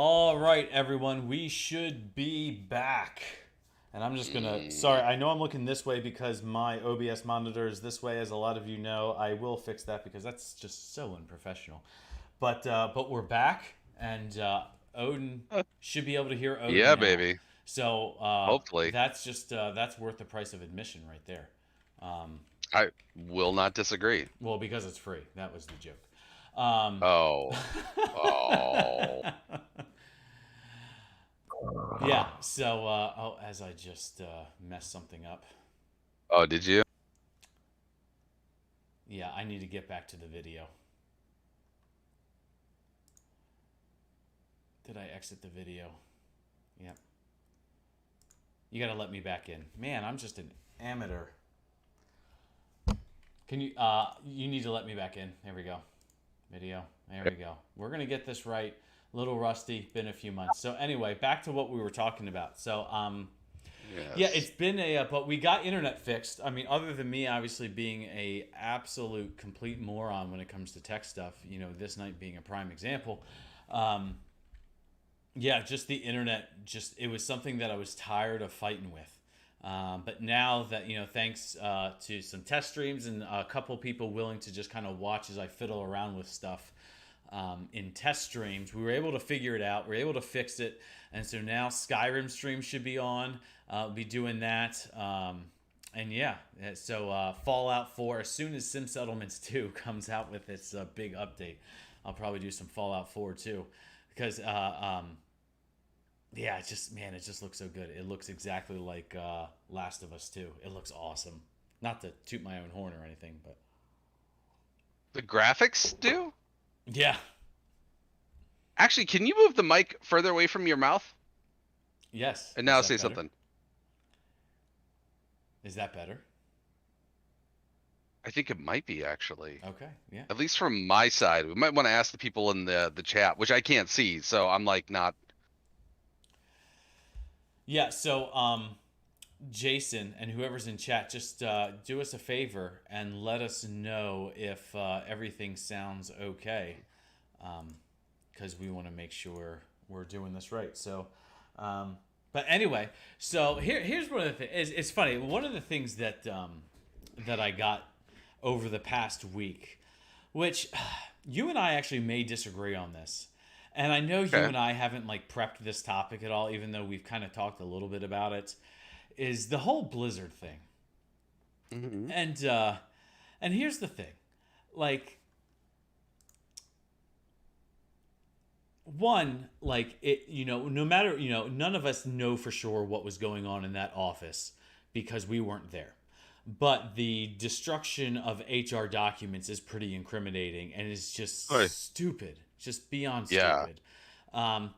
All right, everyone, we should be back. And I'm just gonna. Sorry, Mm, I know I'm looking this way because my OBS monitor is this way, as a lot of you know. I will fix that because that's just so unprofessional. But we're back, and Odin should be able to hear Odin yeah, now. baby. So Hopefully. that's worth the price of admission right there. I will not disagree. Well, because it's free. That was the joke. Um, Oh. Oh. yeah. So as I just messed something up. Oh, did you? Yeah, I need to get back to the video. Did I exit the video? Yep. You gotta let me back in. Man, I'm just an amateur. Can you you need to let me back in. There we go. Video. There we go. We're gonna get this right. A little rusty, been a few months. So anyway, back to what we were talking about. So yeah, Yes. it's been a but we got internet fixed. I mean, other than me obviously being a absolute complete moron when it comes to tech stuff, you know, this night being a prime example. Um, yeah, just the internet. Just it was something that I was tired of fighting with. But now that thanks to some test streams and a couple people willing to just kind of watch as I fiddle around with stuff in test streams, we were able to figure it out. We were able to fix it, and so now Skyrim stream should be on. Be doing that. And yeah, so Fallout 4, as soon as Sim Settlements 2 comes out with its big update, I'll probably do some Fallout 4 too, because yeah, it just looks so good. It looks exactly like Last of Us 2. It looks awesome. Not to toot my own horn or anything, but The graphics do? yeah, Actually, can you move the mic further away from your mouth? yes. And Is now that say better? something. Is that better? I think it might be actually. Okay, yeah. At least from my side. We might want to ask the people in the chat, which I can't see, so I'm like not. Yeah, so Jason and whoever's in chat, just do us a favor and let us know if everything sounds okay, because we want to make sure we're doing this right. So, but anyway, so here's one of the things. It's funny. One of the things that I got over the past week, which you and I actually may disagree on this. And I know you Okay. and I haven't like prepped this topic at all, even though we've kind of talked a little bit about it, is the whole Blizzard thing. Hmm. And here's the thing. Like one, like it, no matter, none of us know for sure what was going on in that office because we weren't there. But the destruction of HR documents is pretty incriminating and is Right. just stupid, just beyond Yeah. stupid. Um,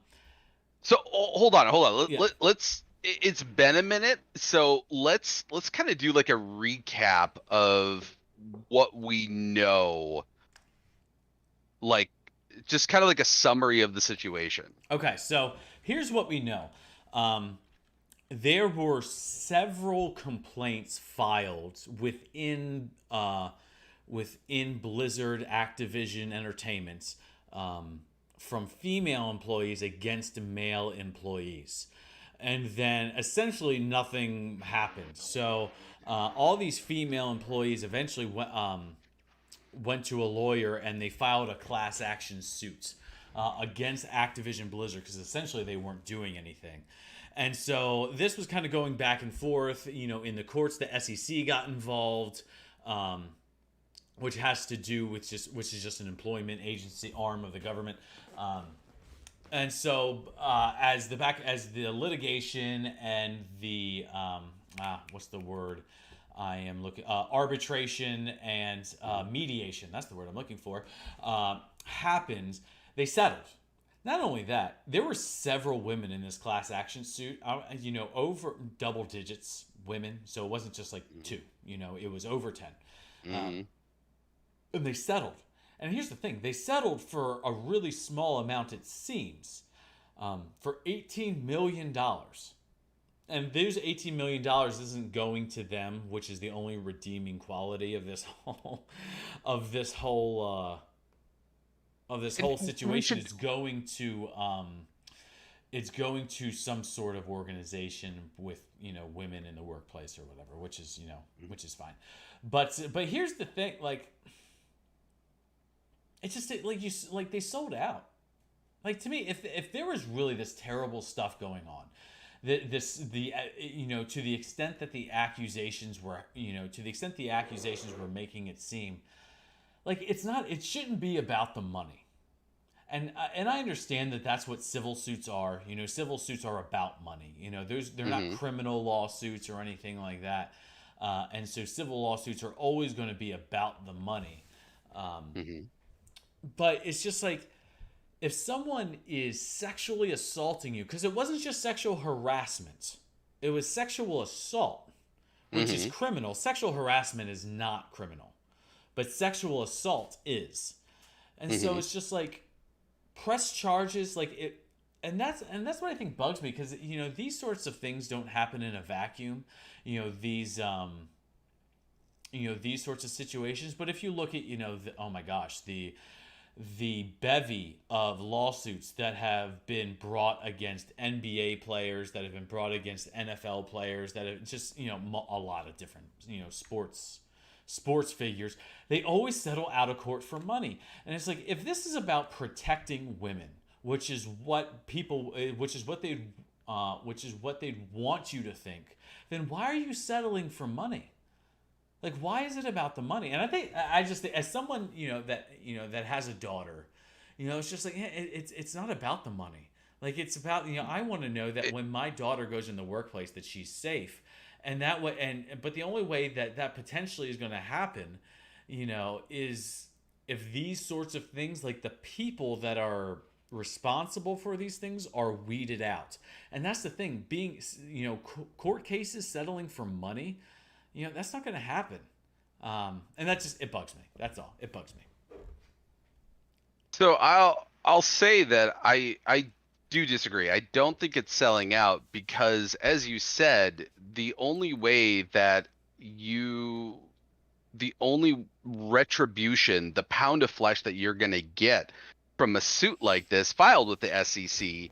So hold on, hold on. yeah. Let's. It's been a minute, so let's kind of do like a recap of what we know, like just kind of like a summary of the situation. Okay, so here's what we know. Um, there were several complaints filed within Blizzard Activision Entertainment from female employees against male employees, and then essentially nothing happened. So all these female employees eventually went to a lawyer and they filed a class action suit against Activision Blizzard because essentially they weren't doing anything. And so this was kind of going back and forth. In the courts, the SEC got involved, which has to do with which is just an employment agency arm of the government. And so as the litigation and the what's the word I am looking arbitration and mediation, that's the word I'm looking for, happened, they settled. Not only that, there were several women in this class action suit, over double digits women, so it wasn't just like two, it was over 10. Hmm. And they settled. And here's the thing, they settled for a really small amount, it seems, for $18 million. And those $18 million isn't going to them, which is the only redeeming quality of this whole of this whole of this And whole we situation. should. It's going to it's going to some sort of organization with, women in the workplace or whatever, which is, which is fine. But here's the thing, like, it's just like they sold out. Like, to me, if there was really this terrible stuff going on, to the extent that the accusations were, to the extent the accusations were making it seem like it shouldn't be about the money. And I understand that that's what civil suits are. Civil suits are about money. They're not criminal lawsuits or anything like that. And so civil lawsuits are always going to be about the money. Mm-hmm. But it's just like, if someone is sexually assaulting you, because it wasn't just sexual harassment, it was sexual assault, which is criminal. Sexual harassment is not criminal, but sexual assault is. And so it's just like, press charges, like it, and that's what I think bugs me, because these sorts of things don't happen in a vacuum. These these sorts of situations. But if you look at oh my gosh, the bevy of lawsuits that have been brought against NBA players, that have been brought against NFL players, that have just a lot of different sports figures, they always settle out of court for money. And it's like, if this is about protecting women, which is what they'd want you to think, then why are you settling for money? Like, why is it about the money? And I just as someone that has a daughter, it's just like, it's not about the money. Like, it's about, I want to know that when my daughter goes in the workplace, that she's safe. And that way, but the only way that potentially is going to happen, is if these sorts of things, like the people that are responsible for these things, are weeded out. And that's the thing, being, court cases settling for money, that's not going to happen. And it bugs me. That's all. It bugs me. So I'll say that I do disagree. I don't think it's selling out, because, as you said, the only way that the only retribution, the pound of flesh that you're going to get from a suit like this filed with the SEC,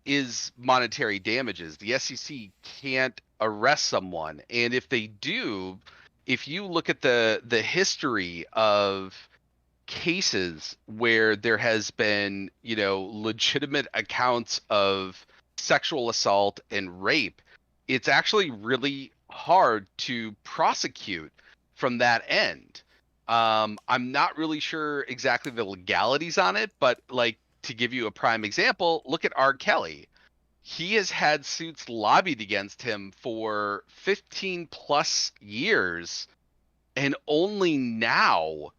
is monetary damages. The SEC can't arrest someone, and if they do, if you look at the history of cases where there has been, legitimate accounts of sexual assault and rape, it's actually really hard to prosecute from that end. I'm not really sure exactly the legalities on it, but, like, to give you a prime example, look at R. Kelly. He has had suits lobbied against him for 15 plus years, and only now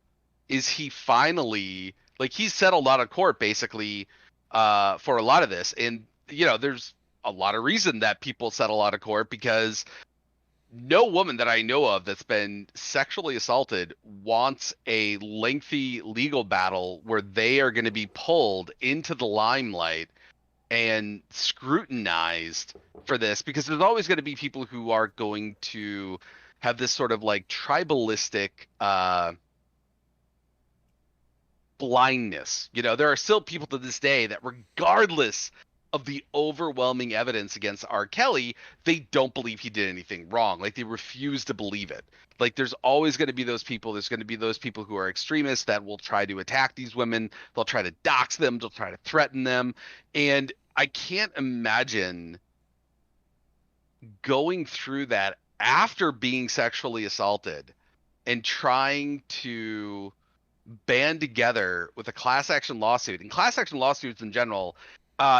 is he finally, like, he's settled out of court basically for a lot of this. And there's a lot of reason that people settle out of court, because no woman that I know of that's been sexually assaulted wants a lengthy legal battle where they are going to be pulled into the limelight and scrutinized for this, because there's always going to be people who are going to have this sort of, like, tribalistic blindness. There are still people to this day that, regardless of the overwhelming evidence against R. Kelly, they don't believe he did anything wrong. Like, they refuse to believe it. Like, there's always going to be those people. There's going to be those people who are extremists that will try to attack these women. They'll try to dox them. They'll try to threaten them. And I can't imagine going through that after being sexually assaulted and trying to band together with a class action lawsuit. And class action lawsuits in general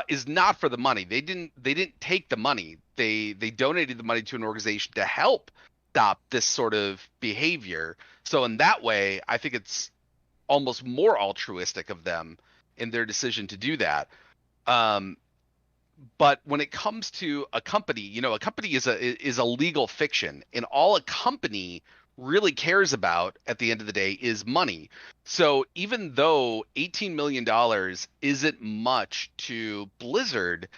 is not for the money. They didn't take the money. They donated the money to an organization to help stop this sort of behavior. So in that way, I think it's almost more altruistic of them in their decision to do that. But when it comes to a company, a company is a legal fiction, and all a company really cares about at the end of the day is money. So even though $18 million isn't much to Blizzard,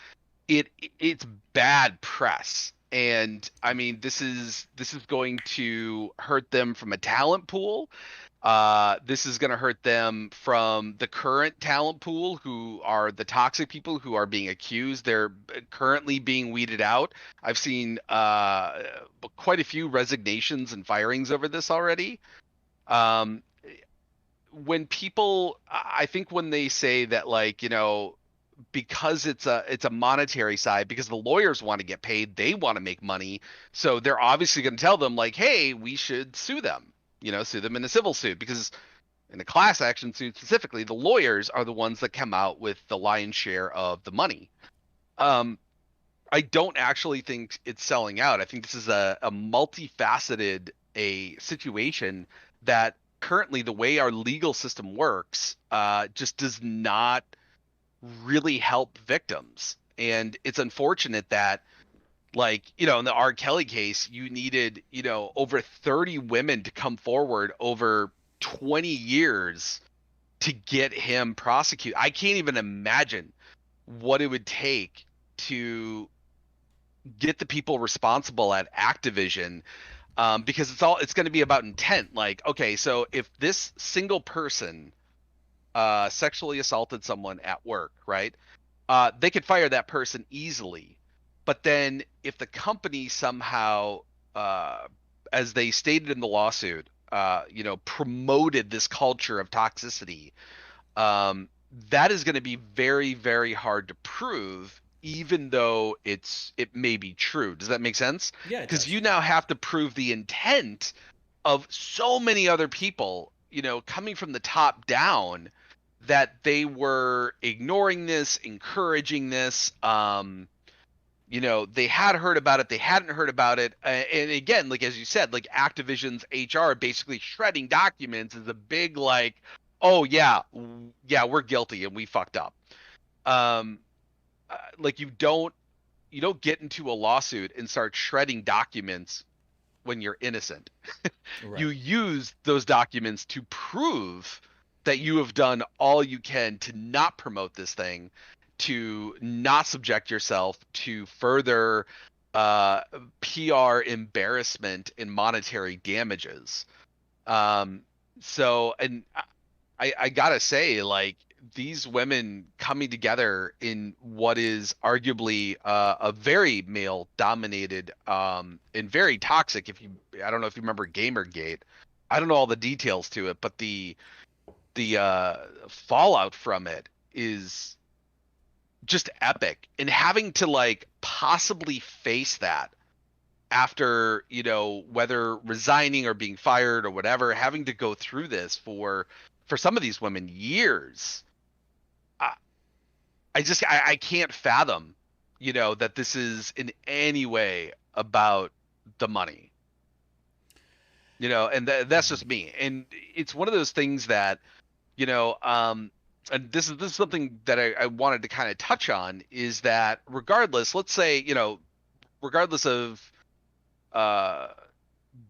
it's bad press. And I mean, this is going to hurt them from a talent pool. This is going to hurt them from the current talent pool, who are the toxic people who are being accused. They're currently being weeded out. I've seen quite a few resignations and firings over this already. Um, when people, I think when they say that, like, because it's a monetary side, because the lawyers want to get paid, they want to make money, so they're obviously going to tell them, like, hey, we should sue them, sue them in a civil suit, because in a class action suit specifically, the lawyers are the ones that come out with the lion's share of the money. um I don't actually think it's selling out. I think this is a multifaceted a situation that currently the way our legal system works just does not really help victims. And it's unfortunate that, like, in the R. Kelly case, you needed, over 30 women to come forward over 20 years to get him prosecuted. I can't even imagine what it would take to get the people responsible at Activision, because it's going to be about intent. Like, okay, so if this single person sexually assaulted someone at work, right? They could fire that person easily. But then if the company somehow, as they stated in the lawsuit, promoted this culture of toxicity, that is going to be very, very hard to prove, even though it may be true. Does that make sense? Yeah, it Because does. you now have to prove the intent of so many other people, coming from the top down, that they were ignoring this, encouraging this. They had heard about it, they hadn't heard about it. And again, like as you said, like Activision's HR basically shredding documents is a big, like, oh yeah, yeah, we're guilty and we fucked up. Um, like you don't get into a lawsuit and start shredding documents when you're innocent. You Right. use those documents to prove that you have done all you can to not promote this thing, to not subject yourself to further uh, PR embarrassment and monetary damages. Um, and I gotta say, like, these women coming together in what is arguably a very male dominated, and very toxic. I don't know if you remember Gamergate. I don't know all the details to it, but the fallout from it is just epic. And having to, like, possibly face that after, whether resigning or being fired or whatever, having to go through this for some of these women years. I, I can't fathom, that this is in any way about the money, and that's just me. And it's one of those things that, you know, um, and this is something that I wanted to kind of touch on, is that regardless, let's say, regardless of uh,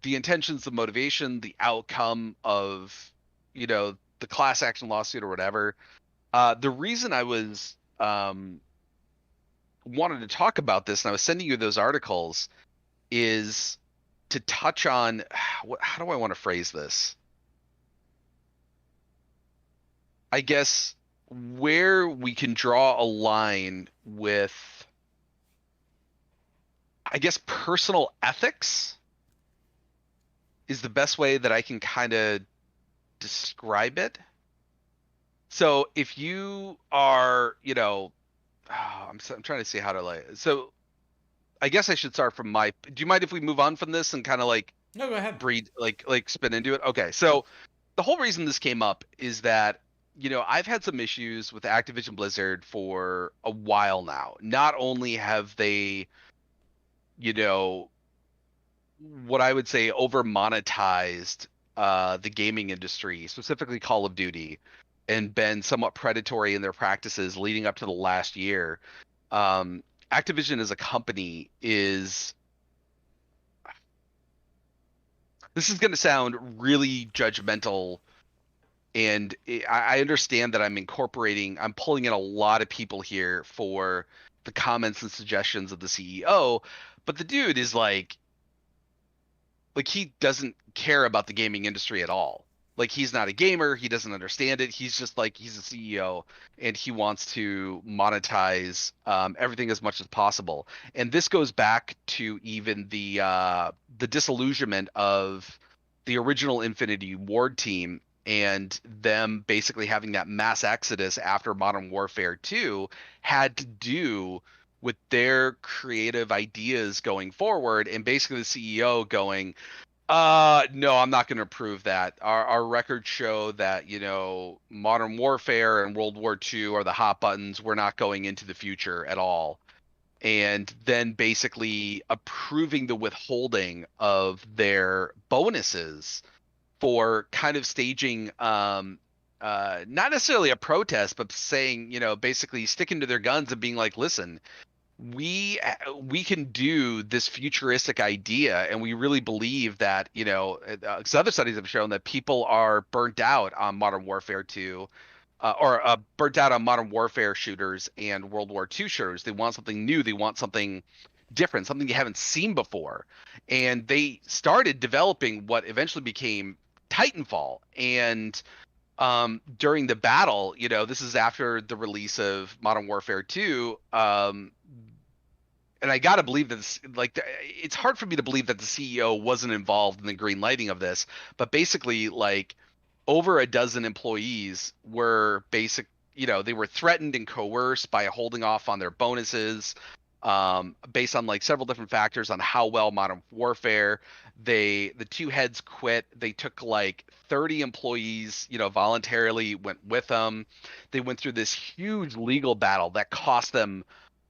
the intentions, the motivation, the outcome of, the class action lawsuit or whatever, the reason I was wanted to talk about this, and I was sending you those articles, is to touch on how do I want to phrase this? I guess where we can draw a line with, I guess, personal ethics is the best way that I can kind of describe it. So if you are, I'm trying to see how to lay it. So I guess I should start from my. Do you mind if we move on from this and kind of like No, go ahead. breed, like spin into it? Okay, so the whole reason this came up is that, I've had some issues with Activision Blizzard for a while now. Not only have they, you know, what I would say over monetized the gaming industry, specifically Call of Duty, and been somewhat predatory in their practices leading up to the last year. Um, Activision as a company is, this is going to sound really judgmental, and I understand that I'm pulling in a lot of people here for the comments and suggestions of the CEO, but the dude is like he doesn't care about the gaming industry at all. Like, he's not a gamer, he doesn't understand it. He's just like, he's a CEO and he wants to monetize everything as much as possible. And this goes back to even the disillusionment of the original Infinity Ward team and them basically having that mass exodus after Modern Warfare 2 had to do with their creative ideas going forward, and basically the CEO going, no, I'm not going to approve that. Our records show that, Modern Warfare and World War II are the hot buttons. We're not going into the future at all. And then basically approving the withholding of their bonuses for kind of staging not necessarily a protest, but saying, basically sticking to their guns and being like, listen, we can do this futuristic idea, and we really believe that, because other studies have shown that people are burnt out on Modern Warfare 2, or burnt out on Modern Warfare shooters and World War II shooters. They want something new, they want something different, something you haven't seen before. And they started developing what eventually became Titanfall. And during the battle, this is after the release of Modern Warfare 2, and I gotta believe that it's hard for me to believe that the CEO wasn't involved in the green lighting of this, but basically, like, over a dozen employees were they were threatened and coerced by holding off on their bonuses, based on like several different factors on how well Modern Warfare. The two heads quit. They took like 30 employees, voluntarily went with them. They went through this huge legal battle that cost them,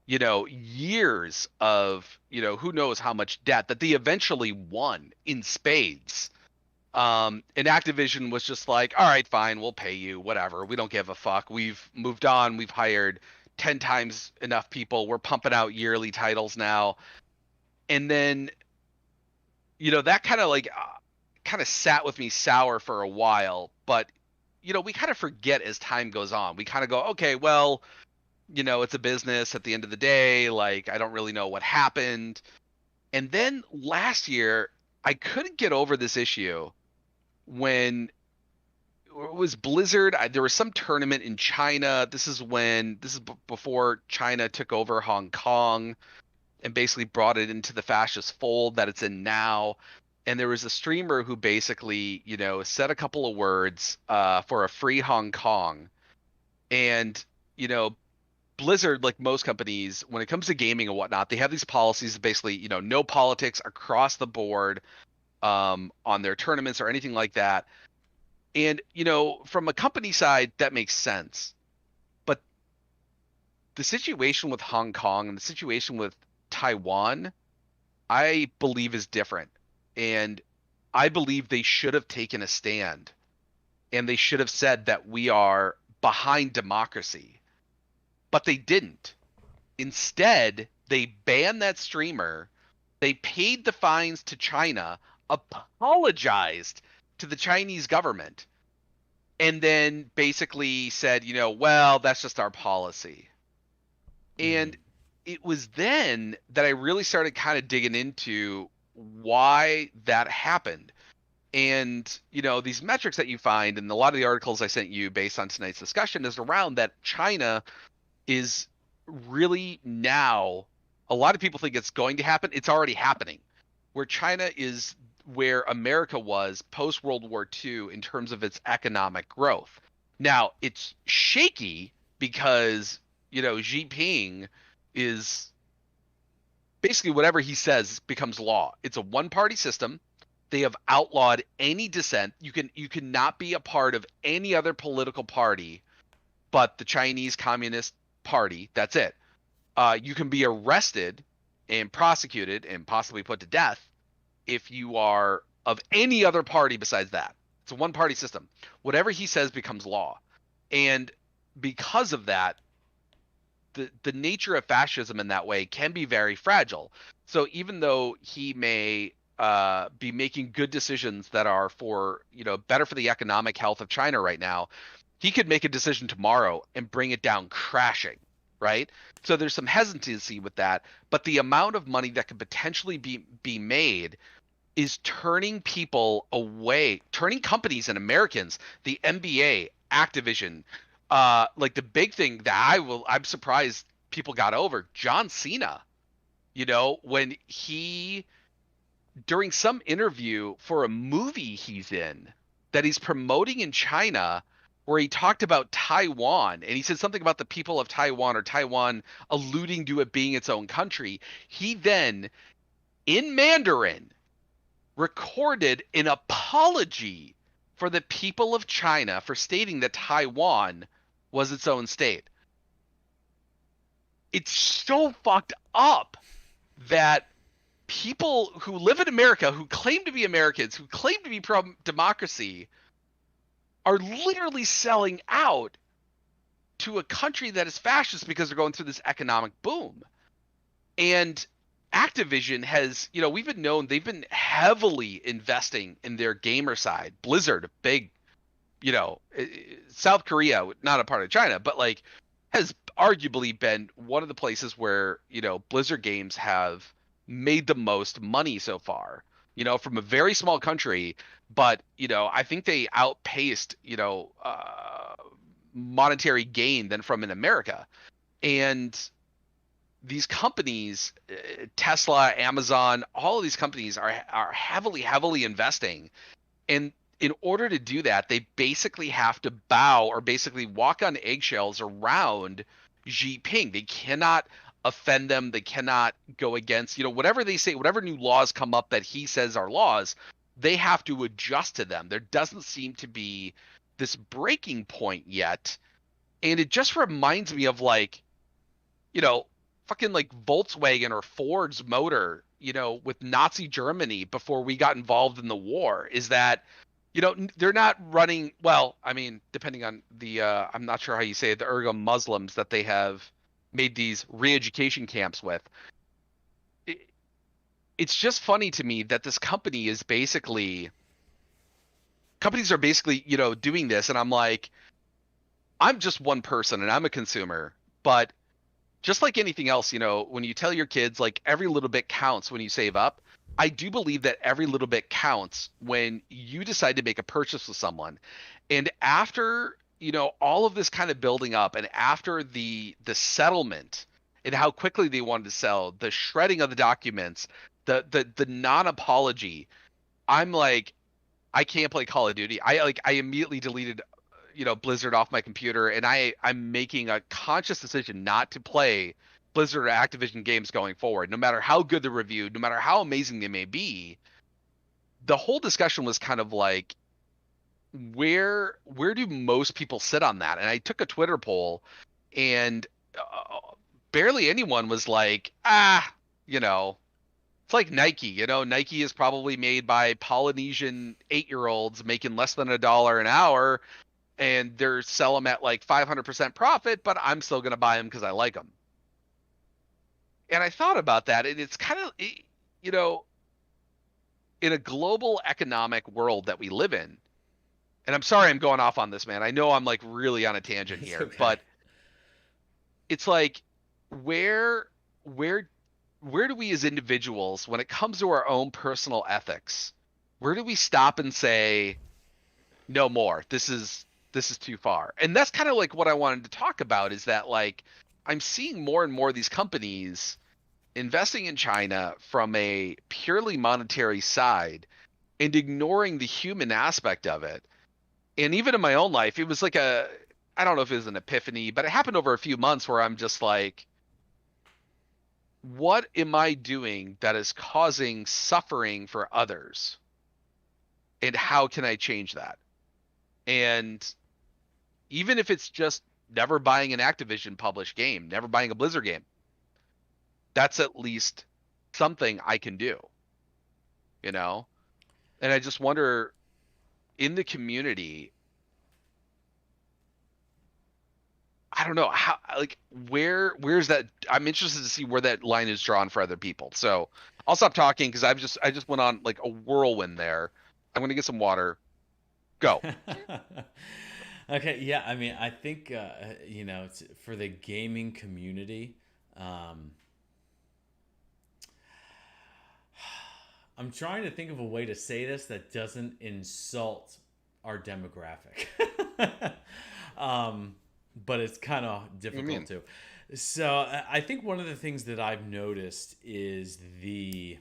years of, who knows how much debt that they eventually won in spades. And Activision was just like, all right, fine, we'll pay you, whatever. We don't give a fuck. We've moved on. We've hired 10 times enough people. We're pumping out yearly titles now. And then, that kind of sat with me sour for a while, but, we kind of forget as time goes on. We kind of go, okay, well, it's a business at the end of the day. Like, I don't really know what happened. And then last year, I couldn't get over this issue when it was Blizzard. There was some tournament in China. This is before China took over Hong Kong and basically brought it into the fascist fold that it's in now. And there was a streamer who basically, said a couple of words for a free Hong Kong. And, Blizzard, like most companies, when it comes to gaming and whatnot, they have these policies, basically, no politics across the board on their tournaments or anything like that. And, from a company side, that makes sense. But the situation with Hong Kong and the situation with Taiwan, I believe is different. And I believe they should have taken a stand. And they should have said that we are behind democracy. But they didn't. Instead, they banned that streamer. They paid the fines to China, apologized to the Chinese government, and then basically said, well, that's just our policy. And it was then that I really started kind of digging into why that happened. And, these metrics that you find, and a lot of the articles I sent you based on tonight's discussion is around that China is really now, a lot of people think it's going to happen. It's already happening, where China is where America was post World War II in terms of its economic growth. Now, it's shaky because, Xi Jinping is basically whatever he says becomes law. It's a one-party system. They have outlawed any dissent. You cannot be a part of any other political party but the Chinese Communist Party. That's it. You can be arrested and prosecuted and possibly put to death if you are of any other party besides that. It's a one-party system. Whatever he says becomes law. And because of that, the nature of fascism in that way can be very fragile. So even though he may be making good decisions that are for, better for the economic health of China right now, he could make a decision tomorrow and bring it down crashing, right? So there's some hesitancy with that, but the amount of money that could potentially be made is turning people away, turning companies and Americans, the NBA, Activision, like the big thing that I'm surprised people got over, John Cena, when he during some interview for a movie he's in that he's promoting in China, where he talked about Taiwan and he said something about the people of Taiwan, or Taiwan alluding to it being its own country. He then, in Mandarin, recorded an apology for the people of China for stating that Taiwan was its own state. It's so fucked up that people who live in America, who claim to be Americans, who claim to be pro democracy, are literally selling out to a country that is fascist because they're going through this economic boom. And Activision has, we've been known, they've been heavily investing in their gamer side. Blizzard, big, South Korea, not a part of China, but like has arguably been one of the places where, Blizzard games have made the most money so far, from a very small country. But, I think they outpaced, monetary gain than from in America. And these companies, Tesla, Amazon, all of these companies are heavily investing. And in order to do that, they basically have to bow or basically walk on eggshells around Xi Jinping. They cannot offend them. They cannot go against, whatever they say, whatever new laws come up that he says are laws, they have to adjust to them. There doesn't seem to be this breaking point yet. And it just reminds me of like, fucking like Volkswagen or Ford's motor, with Nazi Germany before we got involved in the war, is that, they're not running, well, I mean, depending on the, I'm not sure how you say it, the Uyghur Muslims that they have made these re-education camps with. It's just funny to me that this company is basically, companies are basically, doing this. And I'm like, I'm just one person and I'm a consumer, but just like anything else, when you tell your kids like every little bit counts when you save up, I do believe that every little bit counts when you decide to make a purchase with someone. And after, all of this kind of building up, and after the settlement and how quickly they wanted to sell, the shredding of the documents, the non-apology, I'm like, I can't play Call of Duty. I immediately deleted Blizzard off my computer, and I'm making a conscious decision not to play Blizzard or Activision games going forward, no matter how good they're reviewed, no matter how amazing they may be. The whole discussion was kind of like, where do most people sit on that? And I took a Twitter poll, and barely anyone was like, it's like Nike. Nike is probably made by Polynesian 8-year-olds making less than $1 an hour, and they're sell them at like 500% profit, but I'm still going to buy them because I like them. And I thought about that, and it's kind of, in a global economic world that we live in, and I'm sorry I'm going off on this, man. I know I'm like really on a tangent here, okay. but it's like, where do we as individuals, when it comes to our own personal ethics, where do we stop and say, no more, this is too far? And that's kind of like what I wanted to talk about, is that like, I'm seeing more and more of these companies investing in China from a purely monetary side and ignoring the human aspect of it. And even in my own life, it was like I don't know if it was an epiphany, but it happened over a few months where I'm just like, what am I doing that is causing suffering for others? And how can I change that? And even if it's just never buying an Activision published game, never buying a Blizzard game, that's at least something I can do, And I just wonder, in the community, I don't know how, like, where's that? I'm interested to see where that line is drawn for other people. So I'll stop talking because I just went on like a whirlwind there. I'm gonna get some water. Go. Okay, yeah, I mean, I think it's for the gaming community. I'm trying to think of a way to say this that doesn't insult our demographic. um, but it's kind of What do you difficult mean? to. So I think one of the things that I've noticed is the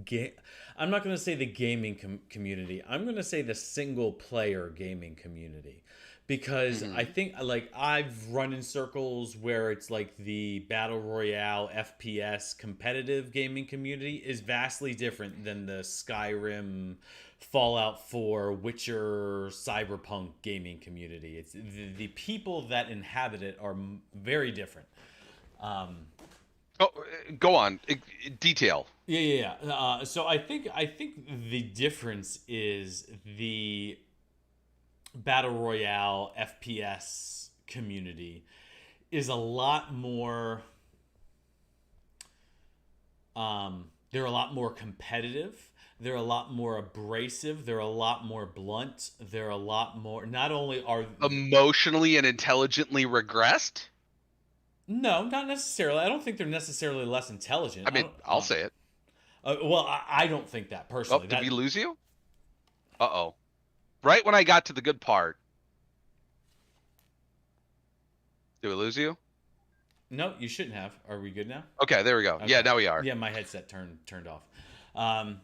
game. I'm not going to say the gaming community. I'm going to say the single player gaming community, because I Hmm. think like I've run in circles where it's like the battle royale FPS competitive gaming community is vastly different than the Skyrim, Fallout 4, Witcher, Cyberpunk gaming community. It's the people that inhabit it are very different. Um, Oh, go on. Detail. So I think the difference is the battle royale FPS community is a lot more. They're a lot more competitive. They're a lot more abrasive. They're a lot more blunt. They're a lot more. Not only are Emotionally and intelligently regressed. no, not necessarily. I don't think they're necessarily less intelligent. I I mean, don't. I'll say it. Well, I don't think that Oh, personally. did we That lose you? Uh-oh. Right when I got to the good part, did we lose you? no, you shouldn't have. Are we good now? Okay, there we go. Yeah, Okay. now we are. Yeah, my headset turned off. Um,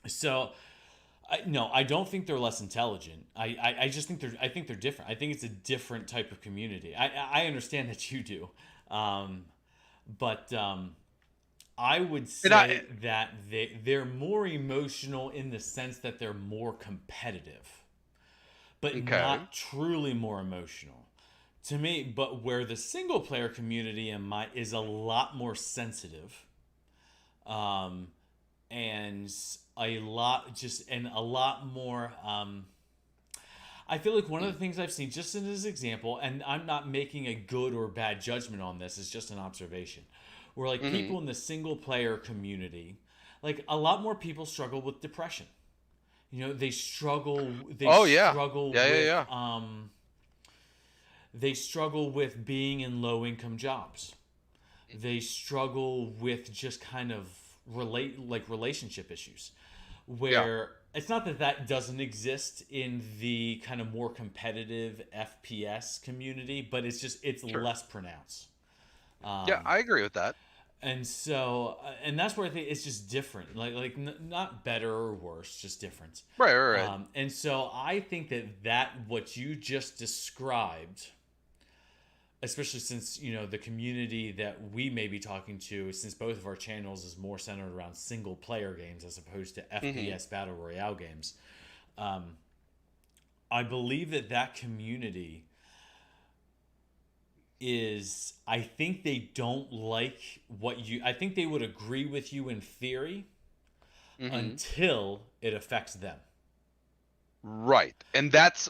so, no, I don't think they're less intelligent. I just think they're different. I think it's a different type of community. I understand that you do, um, but I would And say that they're more emotional in the sense that they're more competitive, but okay. not truly more emotional to me. But where the single player community is a lot more sensitive, um, and a lot more. I feel like one of the things I've seen, just as an example, and I'm not making a good or bad judgment on this, it's just an observation, where like Hmm. people in the single player community, like a lot more people struggle with depression. They Oh yeah. struggle Yeah, yeah, with yeah. they struggle with being in low income jobs. They struggle with just kind of relationship issues, Yeah, where it's not that that doesn't exist in the kind of more competitive FPS community, but it's sure. less pronounced. Yeah, Um, I agree with that. and that's where I think it's just different, not better or worse, just different. Right, right, right. And so I think that what you just described, especially since the community that we may be talking to, since both of our channels is more centered around single player games as opposed to Hmm. FPS battle royale games. I believe that community is, I think they don't like what you, I think they would agree with you in theory Hmm. until it affects them. Right. And that's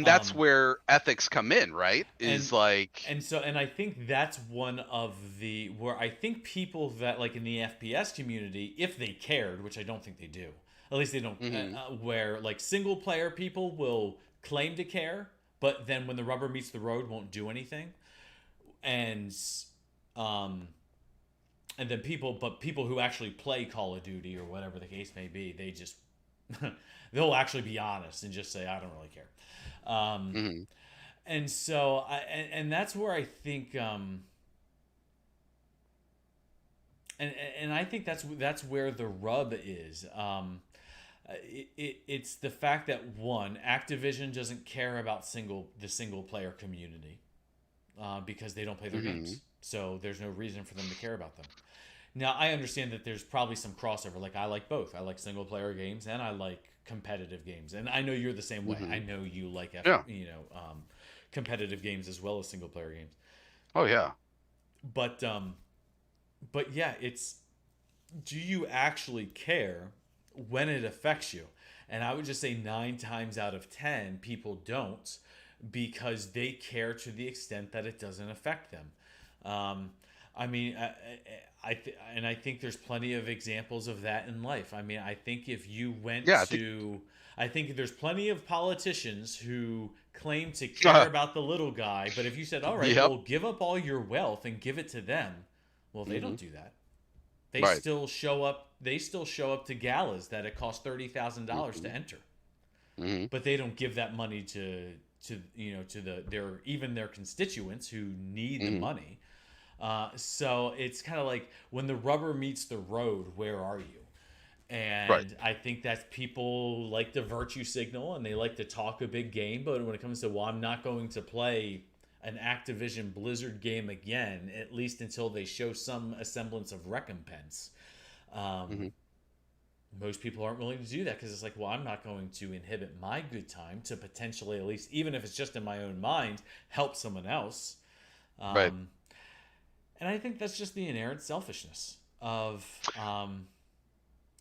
Um, where ethics come in, right? and Is like, and I think that's one of the where I think people that like in the FPS community, if they cared, which I don't think they do, at least they don't, hmm. where like single player people will claim to care, but then when the rubber meets the road, won't do anything, and um, and then people who actually play Call of Duty or whatever the case may be, they just they'll actually be honest and just say I don't really care. Um, Hmm. and so and that's where I think and I think that's where the rub is. It's the fact that one, Activision doesn't care about the single player community, because they don't play their Hmm. games, so there's no reason for them to care about them. Now I understand that there's probably some crossover. Like I like both. I like single player games and I like competitive games, and I know you're the same way. Hmm. I know you like Yeah. competitive games as well as single player games. Oh yeah. But yeah, it's, do you actually care when it affects you? And I would just say 9 times out of 10, people don't, because they care to the extent that it doesn't affect them. Um, I mean, and I think there's plenty of examples of that in life. I mean, I think if you went Yeah, I think to, I think there's plenty of politicians who claim to care about the little guy, but if you said, all right, yep. well, give up all your wealth and give it to them, well, they Hmm. don't do that. They Right. still show up. They still show up to galas that it costs $30,000 to Hmm. enter, Hmm. but they don't give that money to to their even their constituents who need the Hmm. money. So it's kind of like when the rubber meets the road, where are you? Right. And I think that people like to virtue signal and they like to talk a big game, but when it comes to, well, I'm not going to play an Activision Blizzard game again, at least until they show some semblance of recompense. Um, Hmm. Most people aren't willing to do that because it's like, well, I'm not going to inhibit my good time to potentially, at least, even if it's just in my own mind, help someone else. Right. Um, and I think that's just the inherent selfishness of,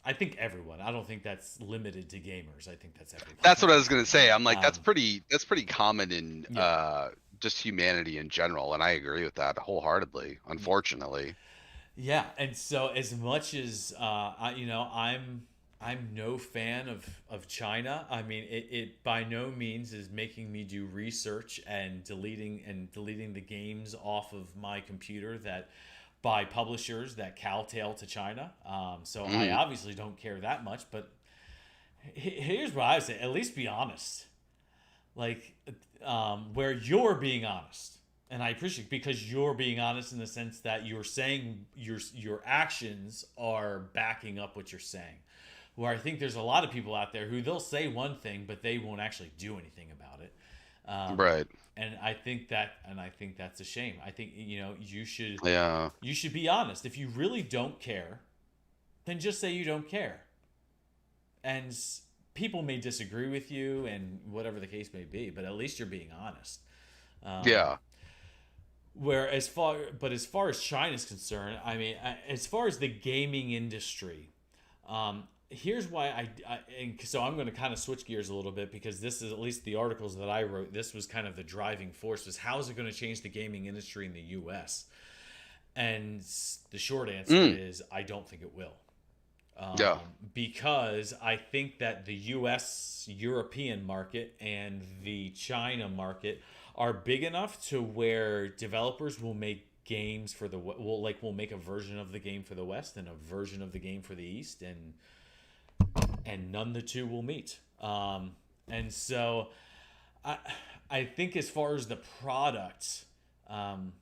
I think everyone. I don't think that's limited to gamers. I think that's That's what I everybody. was gonna say. I'm like, Um, that's pretty common in yeah, just humanity in general, and I agree with that wholeheartedly, yeah, unfortunately. yeah. And so, as much as I'm no fan of China. I mean, it by no means is making me do research and deleting the games off of my computer that by publishers that cowtail to China. So I Hmm. obviously don't care that much. But here's what I say: at least be honest. Like, where you're being honest, and I appreciate because you're being honest in the sense that you're saying your actions are backing up what you're saying. Where I think there's a lot of people out there who they'll say one thing, but they won't actually do anything about it. Um, Right. and I think that's a shame. I think Yeah. you should be honest. If you really don't care, then just say you don't care. And people may disagree with you, and whatever the case may be, but at least you're being honest. Um, Yeah. as far as China's concerned, I mean, as far as the gaming industry, here's why and so I'm going to kind of switch gears a little bit because this is at least the articles that I wrote. This was kind of the driving force was how is it going to change the gaming industry in the U.S. And the short answer Mm. is I don't think it will. Yeah. Because I think that the U.S. European market and the China market are big enough to where developers will make games for the will make a version of the game for the West and a version of the game for the East, and none the two will meet. And so I I think as far as the product, um,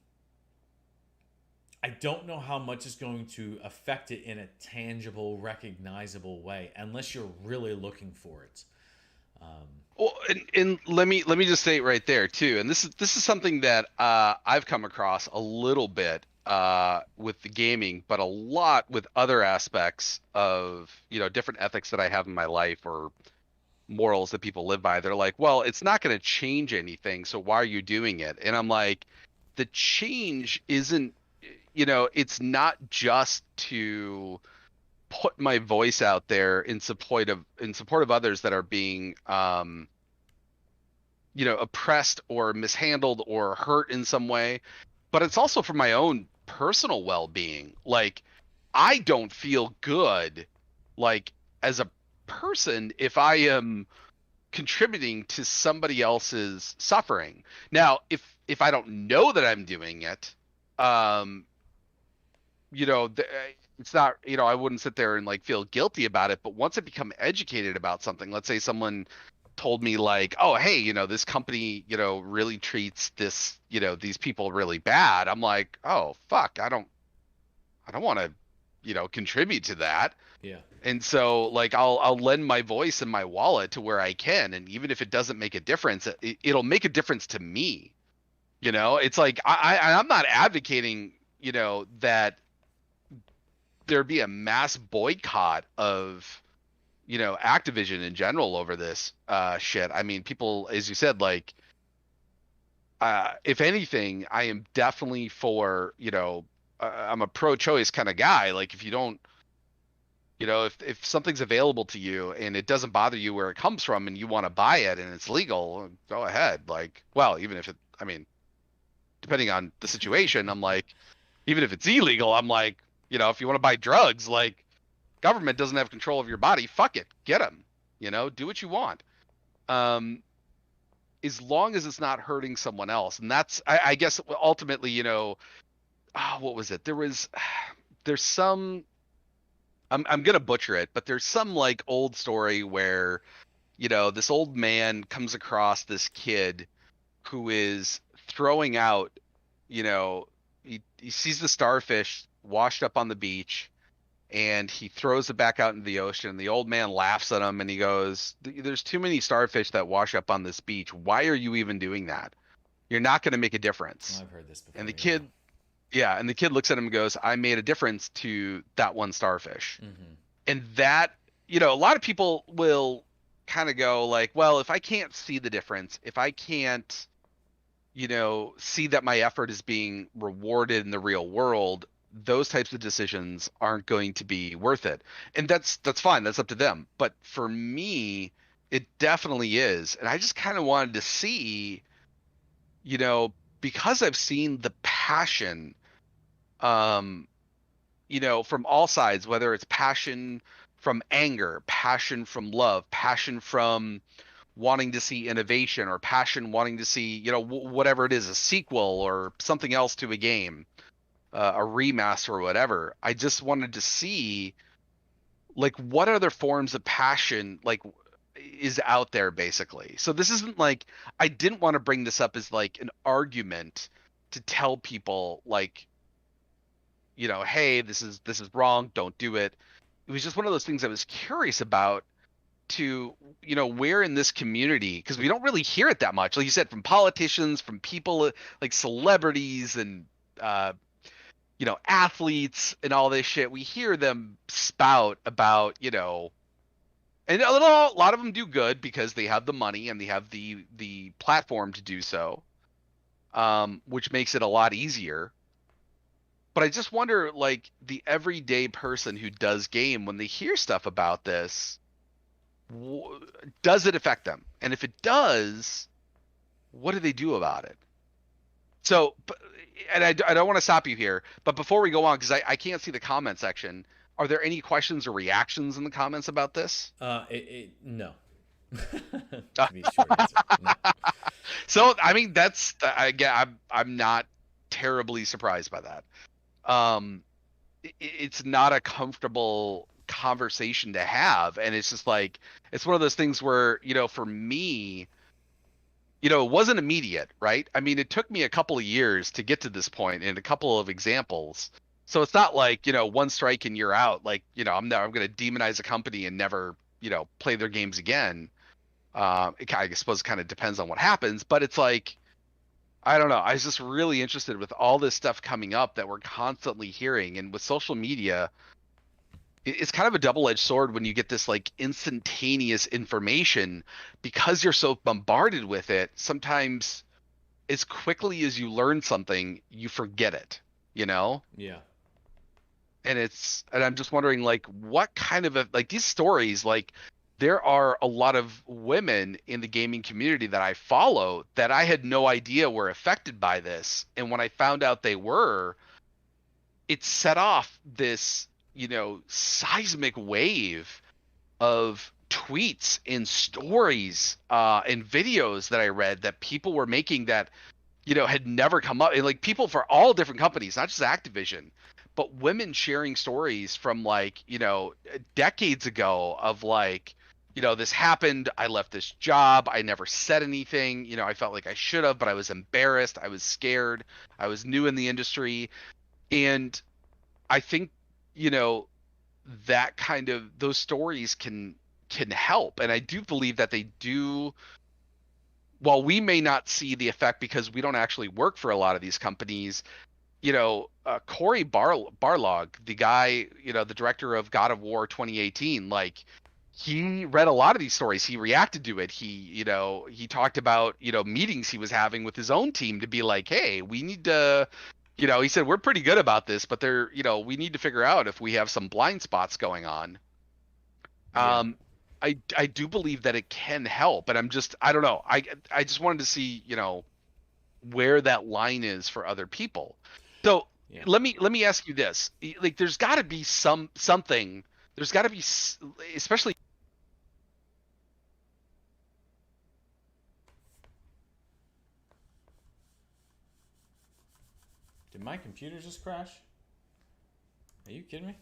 I don't know how much is going to affect it in a tangible, recognizable way, unless you're really looking for it. Um, Well, and let me just say it right there too. And this is something that I've come across a little bit with the gaming, but a lot with other aspects of different ethics that I have in my life or morals that people live by. They're like, well, it's not going to change anything, so why are you doing it? And I'm like, the change isn't, it's not just to put my voice out there in support of others that are being oppressed or mishandled or hurt in some way, but it's also for my own personal well-being. Like, I don't feel good, like, as a person if I am contributing to somebody else's suffering. Now, if I don't know that I'm doing it, um, it's not, I wouldn't sit there and like feel guilty about it. But once I become educated about something, let's say someone told me like, oh, hey, this company, really treats these people really bad. I'm like, oh, fuck, I don't want to, contribute to that. yeah, And so like I'll lend my voice and my wallet to where I can, and even if it doesn't make a difference, it'll make a difference to me. It's like I'm not advocating, that there be a mass boycott of Activision in general over this shit. I mean, people, as you said, like if anything, I am definitely for I'm a pro-choice kind of guy. Like if you don't, if something's available to you and it doesn't bother you where it comes from and you want to buy it and it's legal, go ahead. Like, well, even if it, I mean, depending on the situation, I'm like, even if it's illegal, I'm like, if you want to buy drugs, like government doesn't have control of your body. Fuck it, get them. Do what you want. Um, as long as it's not hurting someone else, and that's, I guess, ultimately, what was it? There's some. I'm gonna butcher it, but there's some like old story where, this old man comes across this kid who is throwing out, you know, he sees the starfish washed up on the beach, and he throws it back out into the ocean. And the old man laughs at him and he goes, "There's too many starfish that wash up on this beach. Why are you even doing that? You're not going to make a difference." I've heard this before. And the Yeah. kid, yeah, and the kid looks at him and goes, "I made a difference to that one starfish." Mm-hmm. And that, a lot of people will kind of go like, "Well, if I can't see the difference, if I can't, see that my effort is being rewarded in the real world, those types of decisions aren't going to be worth it." And that's fine. That's up to them. But for me, it definitely is. And I just kind of wanted to see, you know, because I've seen the passion, um, from all sides, whether it's passion from anger, passion from love, passion from wanting to see innovation, or passion wanting to see, whatever it is, a sequel or something else to a game, a remaster or whatever. I just wanted to see like what other forms of passion like is out there basically. So this isn't like, I didn't want to bring this up as like an argument to tell people like, hey, this is wrong, don't do it. It was just one of those things I was curious about, to where in this community, because we don't really hear it that much, like you said, from politicians, from people like celebrities and athletes and all this shit. We hear them spout about, and a lot of them do good because they have the money and they have the platform to do so, which makes it a lot easier. But I just wonder, like, the everyday person who does game, when they hear stuff about this, does it affect them? And if it does, what do they do about it? So, and I don't want to stop you here, but before we go on, because I can't see the comment section, are there any questions or reactions in the comments about this? No. To be the short answer, no. So, I mean, again, I'm not terribly surprised by that. It's not a comfortable conversation to have, and it's just like, it's one of those things where, for me, it wasn't immediate, right? I mean, it took me a couple of years to get to this point and a couple of examples. So it's not like, one strike and you're out. Like, I'm going to demonize a company and never, play their games again. I suppose it kind of depends on what happens, but it's like, I don't know. I was just really interested with all this stuff coming up that we're constantly hearing. And with social media, it's kind of a double-edged sword when you get this like instantaneous information, because you're so bombarded with it. Sometimes as quickly as you learn something, you forget it, you know? Yeah. And I'm just wondering, like, what kind of like these stories, like, there are a lot of women in the gaming community that I follow that I had no idea were affected by this. And when I found out they were, it set off this, seismic wave of tweets and stories and videos that I read that people were making that, had never come up. And like people for all different companies, not just Activision, but women sharing stories from like, decades ago of like, this happened. I left this job. I never said anything. I felt like I should have, but I was embarrassed. I was scared. I was new in the industry. And I think, you know, that kind of those stories can help. And I do believe that they do. While we may not see the effect because we don't actually work for a lot of these companies, Corey Barlog, the guy, the director of God of War 2018, like he read a lot of these stories. He reacted to it. He talked about, meetings he was having with his own team to be like, hey, we need to, he said, we're pretty good about this, but we need to figure out if we have some blind spots going on. Yeah. I do believe that it can help, and I don't know. I just wanted to see, where that line is for other people. So Yeah. let me ask you this: like, there's got to be something. There's got to be, especially. Did my computer just crash? Are you kidding me?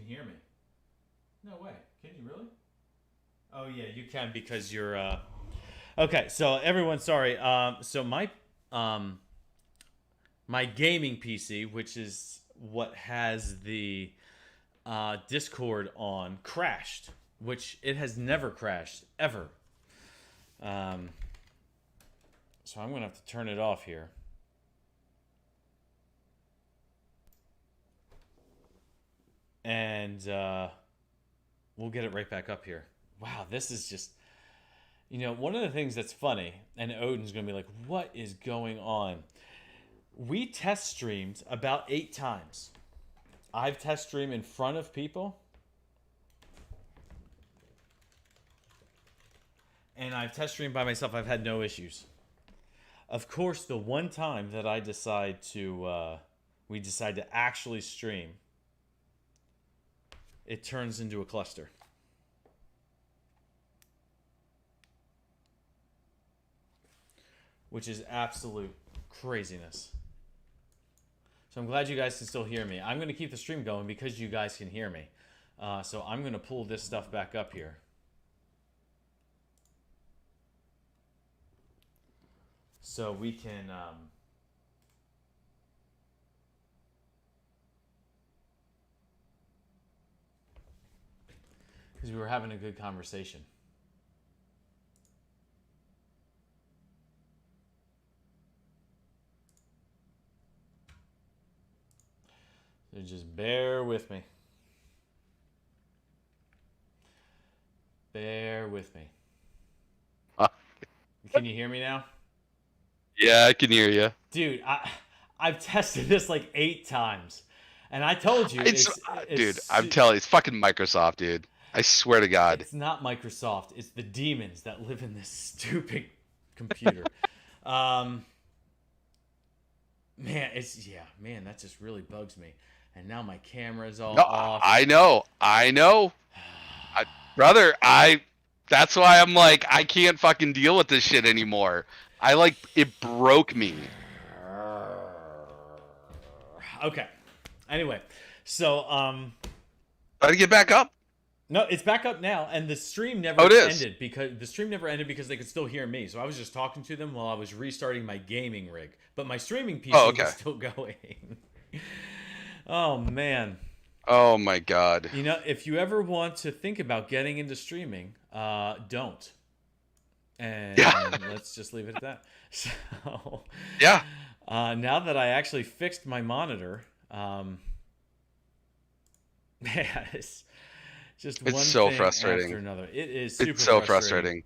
can hear me. No way. Can you really? Oh yeah, you can because you're. Okay, so everyone, sorry. So my gaming PC, which is what has the Discord on, crashed, which it has never crashed ever. So I'm gonna have to turn it off here. And we'll get it right back up here. Wow, this is just, one of the things that's funny, and Odin's going to be like, what is going on? We test streamed about 8 times. I've test streamed in front of people. And I've test streamed by myself. I've had no issues. Of course, the one time that we decide to actually stream, it turns into a cluster. Which is absolute craziness. So I'm glad you guys can still hear me. I'm going to keep the stream going because you guys can hear me. So I'm going to pull this stuff back up here. So we can... because we were having a good conversation. So just bear with me. Bear with me. Can you hear me now? Yeah, I can hear you. Dude, I've tested this like 8 times. And I told you, dude, I'm telling you, it's fucking Microsoft, dude. I swear to God. It's not Microsoft. It's the demons that live in this stupid computer. Man, that just really bugs me. And now my camera's all off. I know. Brother, that's why I'm like, I can't fucking deal with this shit anymore. It broke me. Okay. Anyway, so, Try to get back up. No, it's back up now, and the stream never ended because they could still hear me. So I was just talking to them while I was restarting my gaming rig, but my streaming PC was still going. Oh man. Oh my God. If you ever want to think about getting into streaming, don't. And let's just leave it at that. So yeah. Now that I actually fixed my monitor, man, it's so frustrating after another. It is super so frustrating.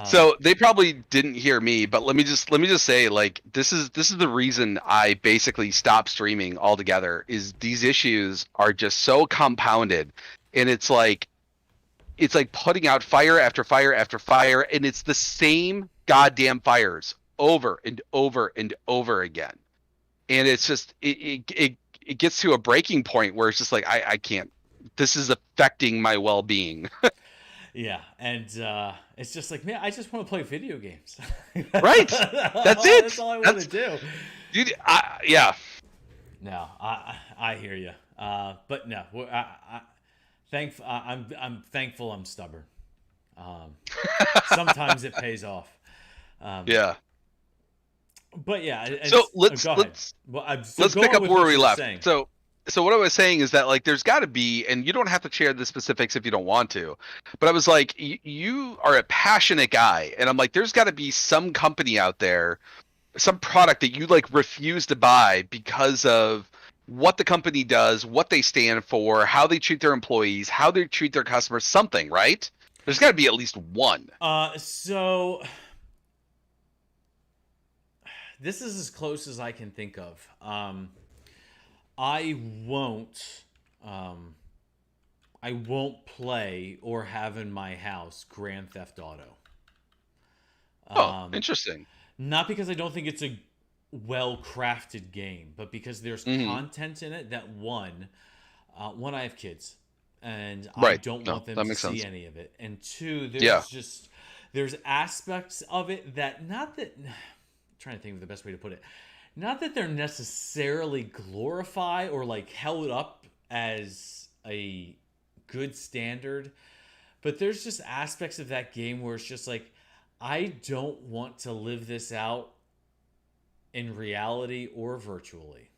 So they probably didn't hear me, but let me just say, like, this is the reason I basically stopped streaming altogether. Is these issues are just so compounded, and it's like putting out fire after fire after fire, and it's the same goddamn fires over and over and over again, and it's just it gets to a breaking point where it's just like I can't. This is affecting my well-being. Yeah, and it's just like, man, I just want to play video games. Right. That's it. That's all I want to do. Dude, yeah. No, I hear you. But no, I'm thankful I'm stubborn. Sometimes it pays off. Yeah. But yeah. So let's pick up where we left. Saying. So what I was saying is that, like, there's got to be, and you don't have to share the specifics if you don't want to, but I was like, you are a passionate guy, and I'm like, there's got to be some company out there, some product that you like refuse to buy because of what the company does, what they stand for, how they treat their employees, how they treat their customers, something, right? There's got to be at least one. So this is as close as I can think of. I won't play or have in my house Grand Theft Auto. Interesting. Not because I don't think it's a well-crafted game, but because there's content in it that one, I have kids, and I don't want them to see any of it. And 2, there's aspects of it that I'm trying to think of the best way to put it. Not that they're necessarily glorify or like held up as a good standard, but there's just aspects of that game where it's just like, I don't want to live this out in reality or virtually.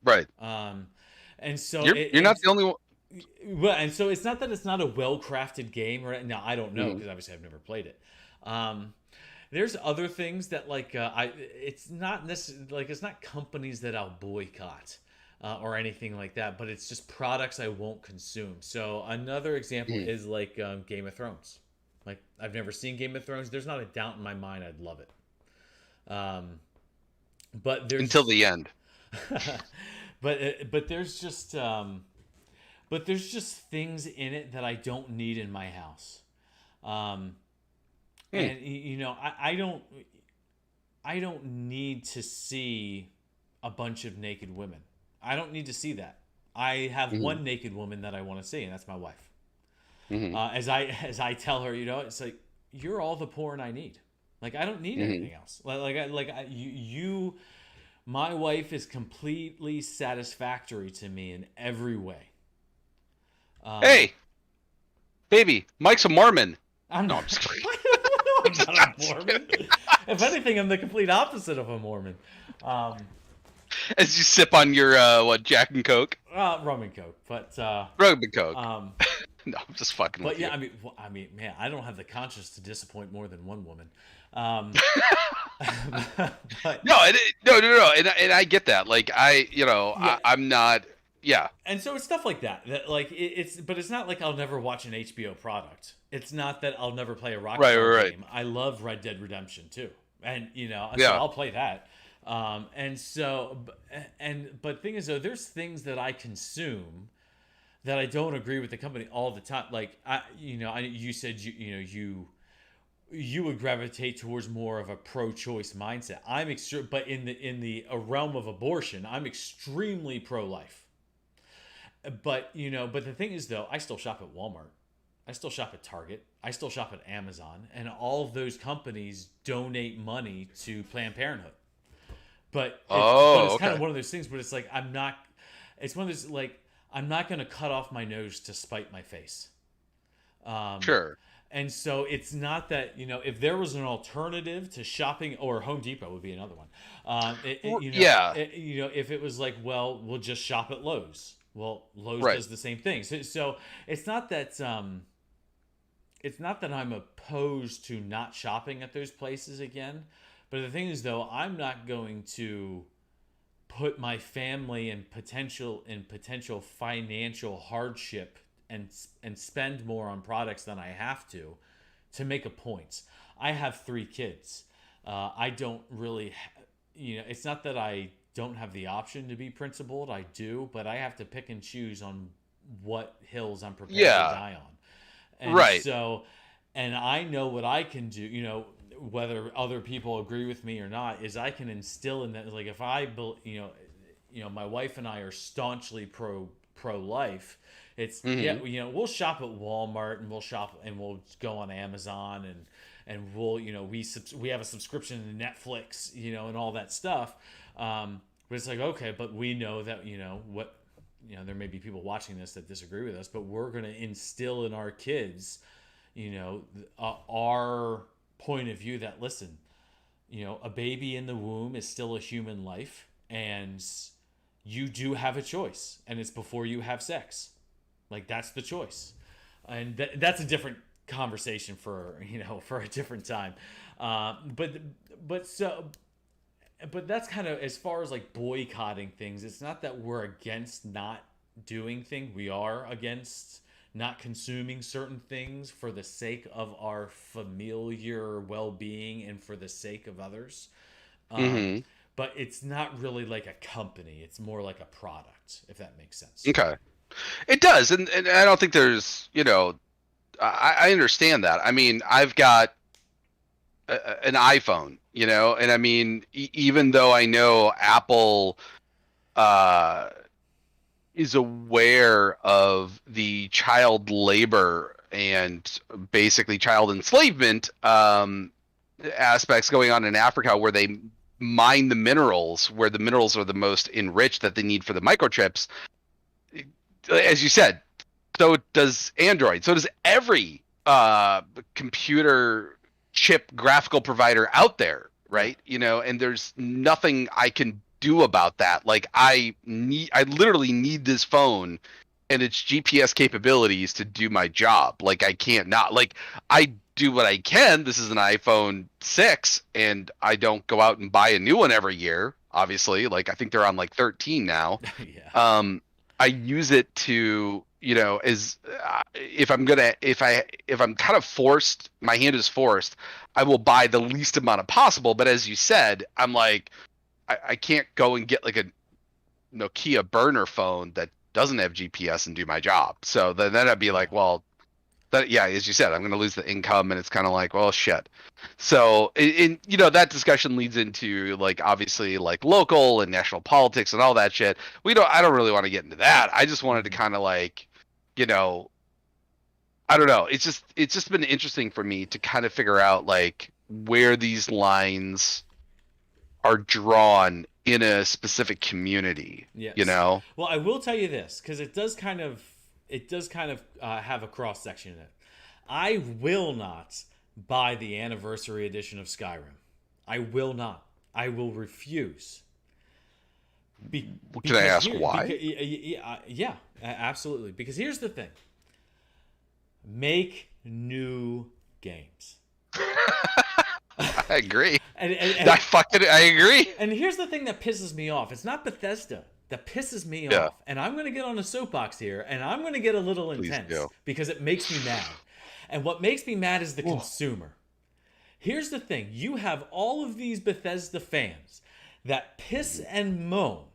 Right. And so You're not the only one. well, and so it's not that it's not a well-crafted game, right? Now I don't know Mhm. because obviously I've never played it. There's other things that like it's not necessarily like it's not companies that I'll boycott or anything like that, but it's just products I won't consume. So another example Mhm. is like Game of Thrones. Like I've never seen Game of Thrones. There's not a doubt in my mind I'd love it. Um, but Until there's the end. but there's just but there's just things in it that I don't need in my house. Um, Hmm. and you know, I don't need to see a bunch of naked women. I don't need to see that. I have Hmm. one naked woman that I want to see, and that's my wife. Hmm. As I tell her, you know, it's like you're all the porn I need. Like I don't need Hmm. anything else. My wife is completely satisfactory to me in every way. Um, Hey, baby, Mike's a Mormon. I'm No, not, I'm just kidding. I'm not a Mormon. If anything, I'm the complete opposite of a Mormon. Um, As you sip on your Jack and Coke, rum and coke, Rug and Coke. um, No, I'm just fucking but with yeah, you. I mean, man, I don't have the conscience to disappoint more than one woman. Um, but No, no, and I get that. Like yeah, I'm not. Yeah. and so it's stuff like that. That like but it's not like I'll never watch an HBO product. It's not that I'll never play a Right, Rockstar right, right. game. I love Red Dead Redemption too, and you know, so Yeah. I'll play that. And so, but thing is though, there's things that I consume that I don't agree with the company all the time. Like you said you would gravitate towards more of a pro-choice mindset. But in the realm of abortion, I'm extremely pro-life. But but the thing is though, I still shop at Walmart. I still shop at Target. I still shop at Amazon, and all of those companies donate money to Planned Parenthood. But Oh, it's kind okay. of one of those things. But it's like I'm not. It's one of those like I'm not going to cut off my nose to spite my face. Um, Sure. and so it's not that if there was an alternative to shopping, or Home Depot would be another one. Yeah. If it was like, well, we'll just shop at Lowe's. Well, Lowe's Right. does the same thing. So it's not that I'm opposed to not shopping at those places again. But the thing is, though, I'm not going to put my family in potential financial hardship and spend more on products than I have to make a point. I have 3 kids. I don't really, it's not that I don't have the option to be principled. I do, but I have to pick and choose on what hills I'm prepared to Yeah. die on. And Right. so, and I know what I can do, whether other people agree with me or not, is I can instill in that, like if my wife and I are staunchly pro life. It's Hmm. we'll shop at Walmart and we'll go on Amazon and we'll we have a subscription to Netflix, and all that stuff. But it's like, okay, but we know that there may be people watching this that disagree with us, but we're going to instill in our kids, our point of view that, listen, a baby in the womb is still a human life, and you do have a choice, and it's before you have sex. Like that's the choice, and that's a different conversation for for a different time. But that's kind of as far as like boycotting things. It's not that we're against not doing things. We are against not consuming certain things for the sake of our familiar well-being and for the sake of others. Um, Hmm. but it's not really like a company. It's more like a product, if that makes sense. Okay. It does, and I don't think there's, I understand that. I mean, I've got an iPhone, and I mean, even though I know Apple uh, is aware of the child labor and basically child enslavement aspects going on in Africa, where they mine the minerals, where the minerals are the most enriched that they need for the microchips. As you said, So does Android. So does every computer chip graphical provider out there, Yeah. right? And there's nothing I can do about that. Like I literally need this phone and its GPS capabilities to do my job. Like I can't not. Like I do what I can. This is an iPhone 6 and I don't go out and buy a new one every year, obviously. Like I think they're on like 13 now. Yeah. I use it to, as if I'm kind of forced, my hand is forced, I will buy the least amount of possible. But as you said, I'm like, I can't go and get like a Nokia burner phone that doesn't have GPS and do my job. So then I'd be like, well, that, yeah, as you said, I'm going to lose the income, and it's kind of like, well, shit. So, that discussion leads into like obviously like local and national politics and all that shit. I don't really want to get into that. I just wanted to kind of like, you know, I don't know. It's just been interesting for me to kind of figure out like where these lines are drawn in a specific community. Yes. Well, I will tell you this because it does kind of have a cross section in it. I will not buy the anniversary edition of Skyrim. I will not. I will refuse. Can I ask why? Yeah, absolutely. Because here's the thing: make new games. I agree. And I agree. And here's the thing that pisses me off. It's not Bethesda that pisses me Yeah. off. And I'm going to get on a soapbox here, and I'm going to get a little Please intense do. because it makes me mad. And what makes me mad is the consumer. Here's the thing. You have all of these Bethesda fans that piss and moan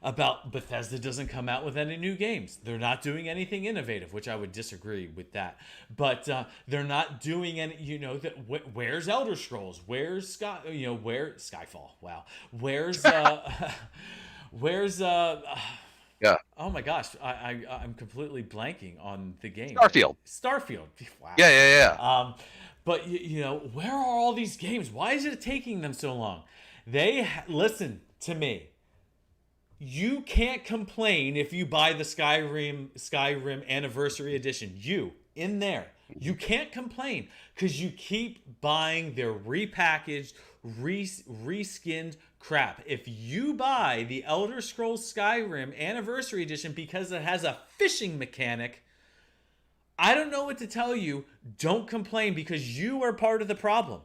about Bethesda doesn't come out with any new games. They're not doing anything innovative, which I would disagree with that. But they're not doing any. Where's Elder Scrolls? Where's Skyfall? Wow. Where's where's Yeah. Oh my gosh, I'm completely blanking on the game. Starfield. Wow. Yeah. But where are all these games? Why is it taking them so long? Listen to me. You can't complain if you buy the Skyrim Anniversary Edition. You can't complain because you keep buying their repackaged, reskinned crap. If you buy the Elder Scrolls Skyrim Anniversary Edition because it has a fishing mechanic, I don't know what to tell you. Don't complain because you are part of the problem.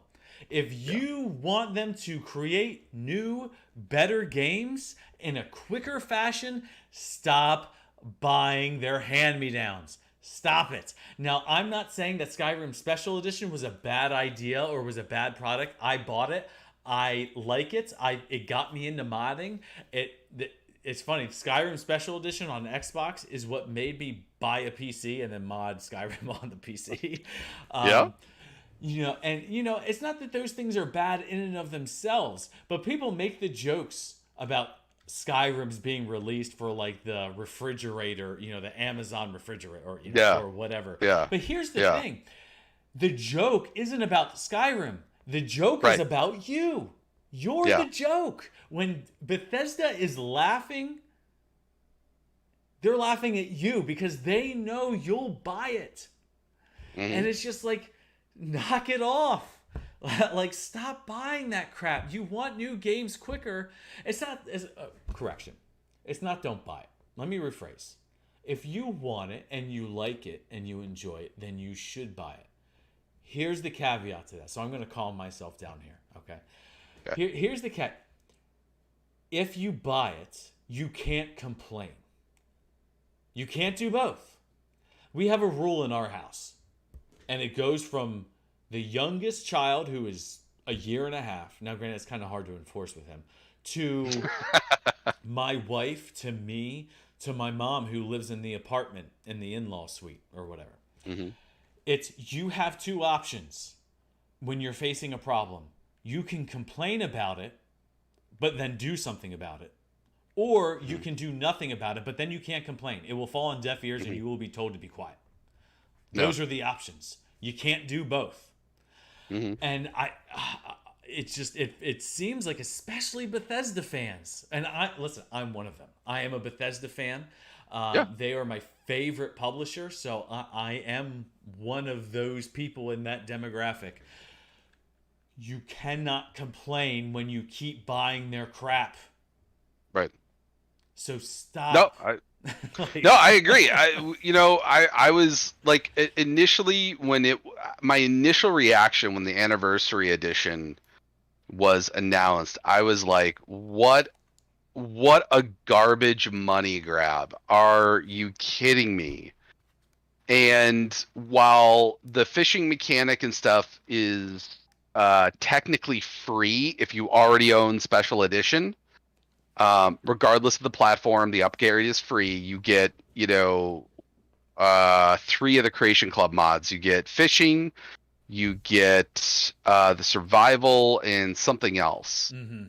If you want them to create new, better games in a quicker fashion, stop buying their hand-me-downs. Stop it. Now, I'm not saying that Skyrim Special Edition was a bad idea or was a bad product. I bought it. I like it. It got me into modding. It's funny. Skyrim Special Edition on Xbox is what made me buy a PC and then mod Skyrim on the PC. Yeah. It's not that those things are bad in and of themselves, but people make the jokes about Skyrim's being released for like the refrigerator, the Amazon refrigerator or whatever. Yeah. But here's the thing. The joke isn't about Skyrim. The joke is about you. You're the joke. When Bethesda is laughing, they're laughing at you because they know you'll buy it. Mm-hmm. And it's just like, knock it off. Like, stop buying that crap. You want new games quicker. It's not, correction. It's not don't buy it. Let me rephrase. If you want it and you like it and you enjoy it, then you should buy it. Here's the caveat to that. So I'm going to calm myself down here, okay? Here's the cat. If you buy it, you can't complain. You can't do both. We have a rule in our house, and it goes from the youngest child, who is a year and a half. Now, granted, it's kind of hard to enforce with him, to my wife, to me, to my mom, who lives in the apartment in the in-law suite or whatever. Mm-hmm. You have two options when you're facing a problem. You can complain about it, but then do something about it. Or you can do nothing about it, but then you can't complain. It will fall on deaf ears and you will be told to be quiet. Those are the options. You can't do both. Mm-hmm. And it's just it seems like, especially Bethesda fans, and I'm one of them. I am a Bethesda fan. Yeah. They are my favorite publisher, so I am one of those people in that demographic. You cannot complain when you keep buying their crap. Right. So No, stop. Like, no, I agree. I was like initially when my initial reaction when the anniversary edition was announced, I was like, what a garbage money grab. Are you kidding me? And while the fishing mechanic and stuff is technically free if you already own special edition, regardless of the platform, the upgrade is free. You get, 3 of the Creation Club mods. You get fishing, you get the survival, and something else. mm-hmm.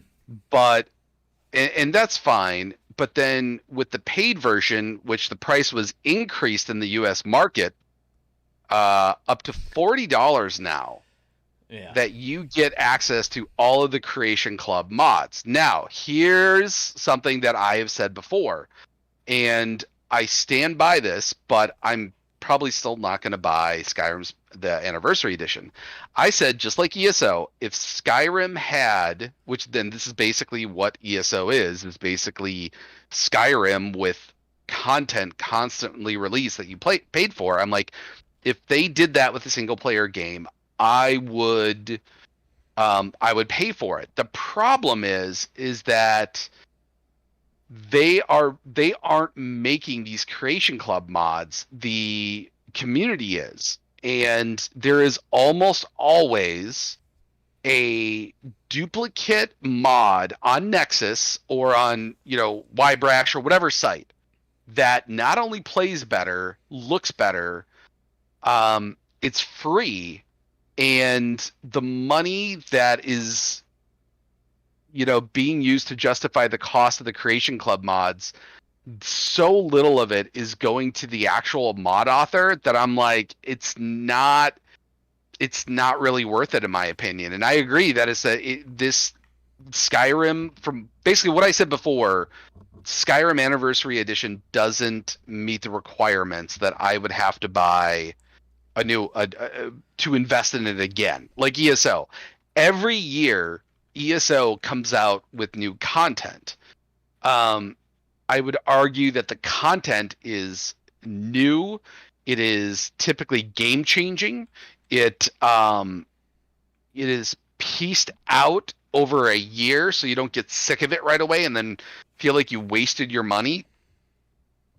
But and that's fine. But then with the paid version, which the price was increased in the U.S. market, up to $40 now, Yeah. that you get access to all of the Creation Club mods. Now, here's something that I have said before, and I stand by this, but I'm probably still not going to buy Skyrim's the Anniversary Edition. I said, just like ESO, if Skyrim had, which then this is basically what ESO is basically Skyrim with content constantly released that you paid for. I'm like, if they did that with a single player game, I would pay for it. The problem is that they aren't making these Creation Club mods. The community is, and there is almost always a duplicate mod on Nexus or on Ybrax or whatever site that not only plays better, looks better, it's free, and the money that is being used to justify the cost of the Creation Club mods, so little of it is going to the actual mod author that I'm like, it's not really worth it in my opinion. And I agree that this Skyrim, from basically what I said before, Skyrim Anniversary Edition doesn't meet the requirements that I would have to buy a new to invest in it again. Like ESO, every year ESO comes out with new content. I would argue that the content is new. It is typically game changing. It is pieced out over a year, so you don't get sick of it right away and then feel like you wasted your money.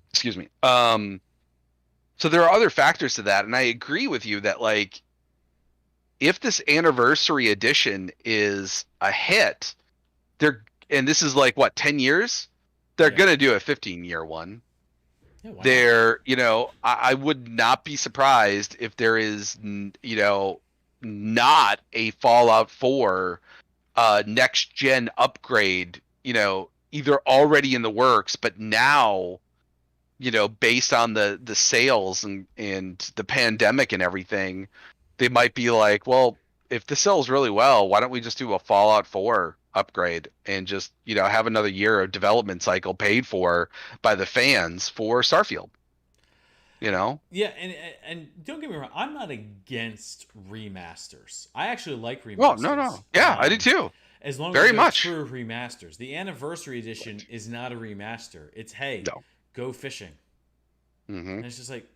Excuse me. So there are other factors to that, and I agree with you that like, if this Anniversary Edition is a hit, and this is like what, 10 years? They're gonna do a 15-year one. Yeah, wow. There, I would not be surprised if there is, not a Fallout 4 next gen upgrade, either already in the works, but now, based on the sales and the pandemic and everything, they might be like, well, if this sells really well, why don't we just do a Fallout 4 upgrade and just, have another year of development cycle paid for by the fans for Starfield? Yeah, and don't get me wrong, I'm not against remasters. I actually like remasters. Oh, no. Yeah, I do too. As long Very as they're much true remasters. The Anniversary Edition is not a remaster. It's, hey, No. go fishing. Mm-hmm. And it's just like,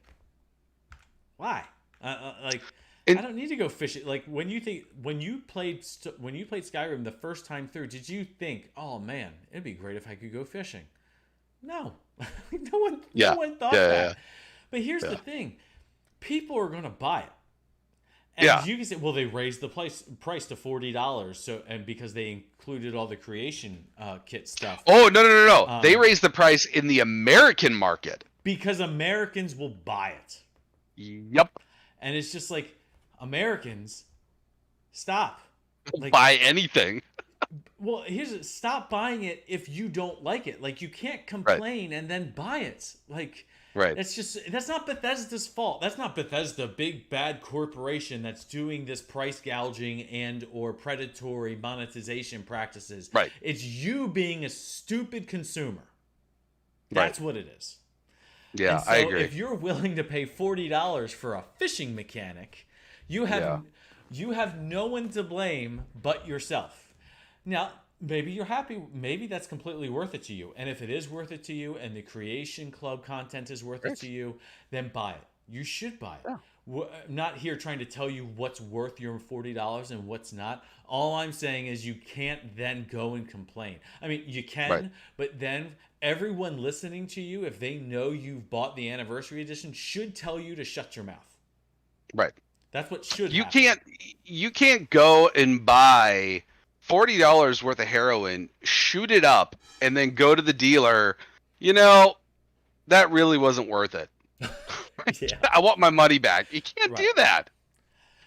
why? I And- don't need to go fishing. Like when you played Skyrim the first time through, did you think, oh man, it'd be great if I could go fishing? No, no one thought that. Yeah. But here's the thing: people are going to buy it, and you can say, well, they raised the price to $40, so and because they included all the creation kit stuff. Oh no! They raised the price in the American market because Americans will buy it. Yep. And it's just like, Americans, stop. Like, buy anything. Well, stop buying it if you don't like it. Like, you can't Right. complain and then buy it. Like, Right. that's not Bethesda's fault. That's not Bethesda, big bad corporation that's doing this price gouging and or predatory monetization practices. Right. It's you being a stupid consumer. Right. That's what it is. And Yeah, I so agree. if you're willing to pay $40 for a fishing mechanic, you have Yeah. you have no one to blame but yourself. Now, maybe you're happy, maybe that's completely worth it to you. And if it is worth it to you and the Creation Club content is worth it Great. to you, then buy it. You should buy it. Yeah. I'm not here trying to tell you what's worth your $40 and what's not. All I'm saying is you can't then go and complain. I mean, you can, Right. but then everyone listening to you, if they know you've bought the anniversary edition, should tell you to shut your mouth. Right. That's what should You happen. can't go and buy $40 worth of heroin, shoot it up, and then go to the dealer. You know, that really wasn't worth it. Yeah. I want my money back. You can't do Right. that.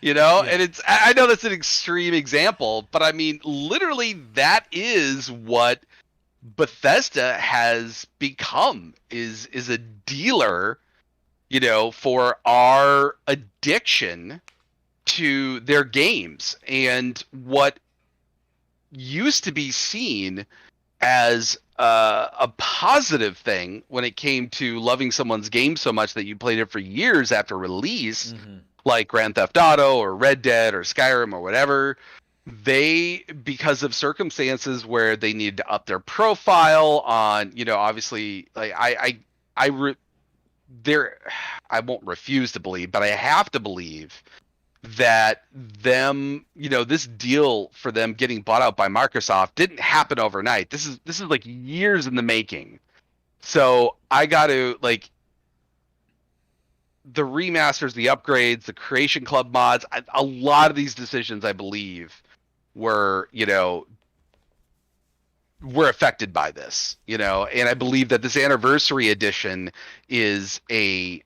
You know, Yeah. and I know that's an extreme example, but I mean, literally, that is what Bethesda has become, is a dealer, you know, for our addiction to their games. And what used to be seen as a positive thing when it came to loving someone's game so much that you played it for years after release, Mm-hmm. like Grand Theft Auto or Red Dead or Skyrim or whatever, they, because of circumstances where they needed to up their profile on, you know, obviously, like there, I won't refuse to believe, but I have to believe that them, you know, this deal for them getting bought out by Microsoft didn't happen overnight. This is like years in the making. So I got to, like, the remasters, the upgrades, the Creation Club mods, a lot of these decisions, I believe, were, you know, were affected by this, you know, and I believe that this anniversary edition is a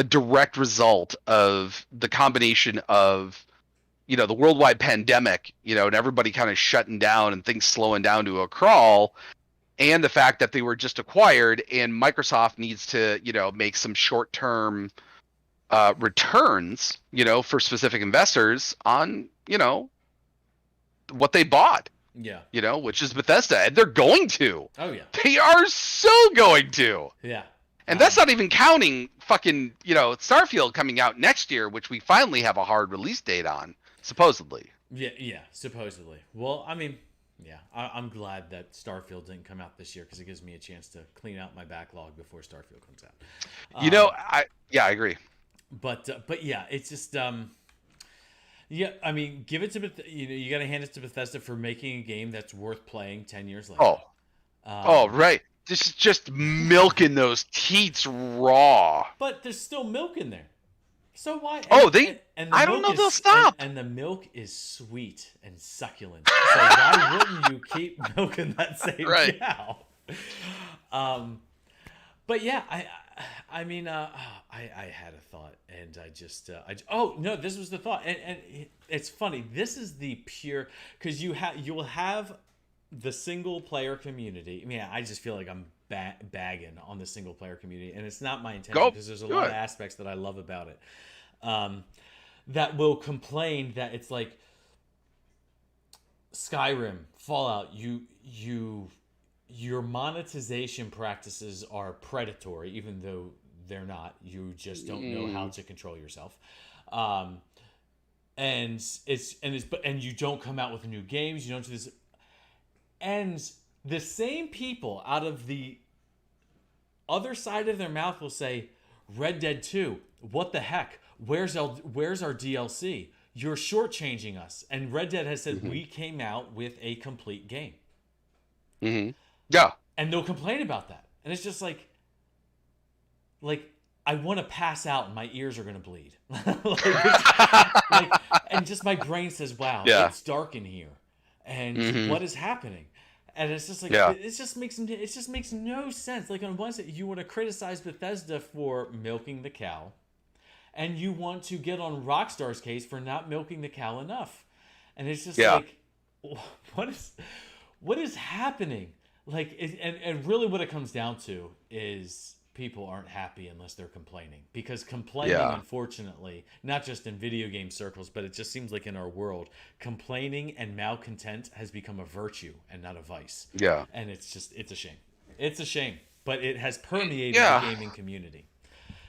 direct result of the combination of, you know, the worldwide pandemic, you know, and everybody kind of shutting down and things slowing down to a crawl, and the fact that they were just acquired and Microsoft needs to, you know, make some short-term returns, you know, for specific investors on, you know, what they bought. Yeah. You know, which is Bethesda, and they're going to. Oh yeah. They are so going to. Yeah. And that's not even counting fucking, you know, Starfield coming out next year, which we finally have a hard release date on, supposedly. Yeah, supposedly. Well, I mean, yeah, I'm glad that Starfield didn't come out this year because it gives me a chance to clean out my backlog before Starfield comes out. You know, I agree. But yeah, it's just yeah, I mean, give it to you know, you got to hand it to Bethesda for making a game that's worth playing 10 years later. Oh, right. This is just milking those teats raw. But there's still milk in there. So why? And I don't know they'll stop. And the milk is sweet and succulent. So why wouldn't you keep milking that same Right. cow? But yeah, I mean, I had a thought, and I just, oh no, this was the thought, and it's funny. This is the pure, because you will have the single player community. I mean, I just feel like I'm bagging on the single player community, and it's not my intention because there's a lot of aspects that I love about it. That will complain that it's like Skyrim, Fallout, your monetization practices are predatory, even though they're not. You just don't know how to control yourself. And you don't come out with new games. You don't do this. And the same people out of the other side of their mouth will say, Red Dead 2, what the heck? Where's our DLC? You're shortchanging us. And Red Dead has said, we came out with a complete game. Mm-hmm. Yeah. And they'll complain about that. And it's just like I want to pass out and my ears are going to bleed. And just my brain says, wow, it's dark in here. And what is happening? And it's just like, it just makes no sense. Like, on one side, you want to criticize Bethesda for milking the cow, and you want to get on Rockstar's case for not milking the cow enough. And it's just like, what is happening? Like, and really what it comes down to is people aren't happy unless they're complaining, because complaining, Yeah. unfortunately, not just in video game circles, but it just seems like in our world, complaining and malcontent has become a virtue and not a vice. Yeah. And it's a shame. It's a shame, but it has permeated the Yeah. gaming community.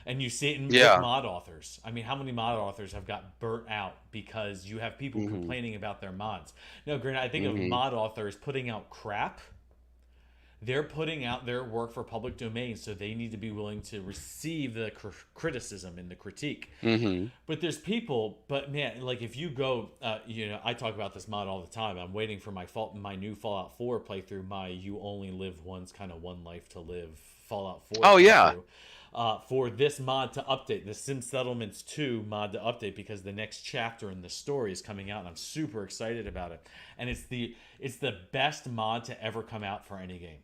And you see it with Yeah. mod authors. I mean, how many mod authors have got burnt out because you have people Hmm. complaining about their mods? No, granted, I think of Hmm. mod authors putting out crap. They're putting out their work for public domain, so they need to be willing to receive the criticism and the critique. Hmm. But there's people, but man, like if you go, I talk about this mod all the time. I'm waiting for my new Fallout 4 playthrough, my "you only live once" kind of one life to live Fallout 4 Oh yeah. playthrough. For this mod to update, the Sim Settlements 2 mod to update, because the next chapter in the story is coming out, and I'm super excited about it. And it's the best mod to ever come out for any game.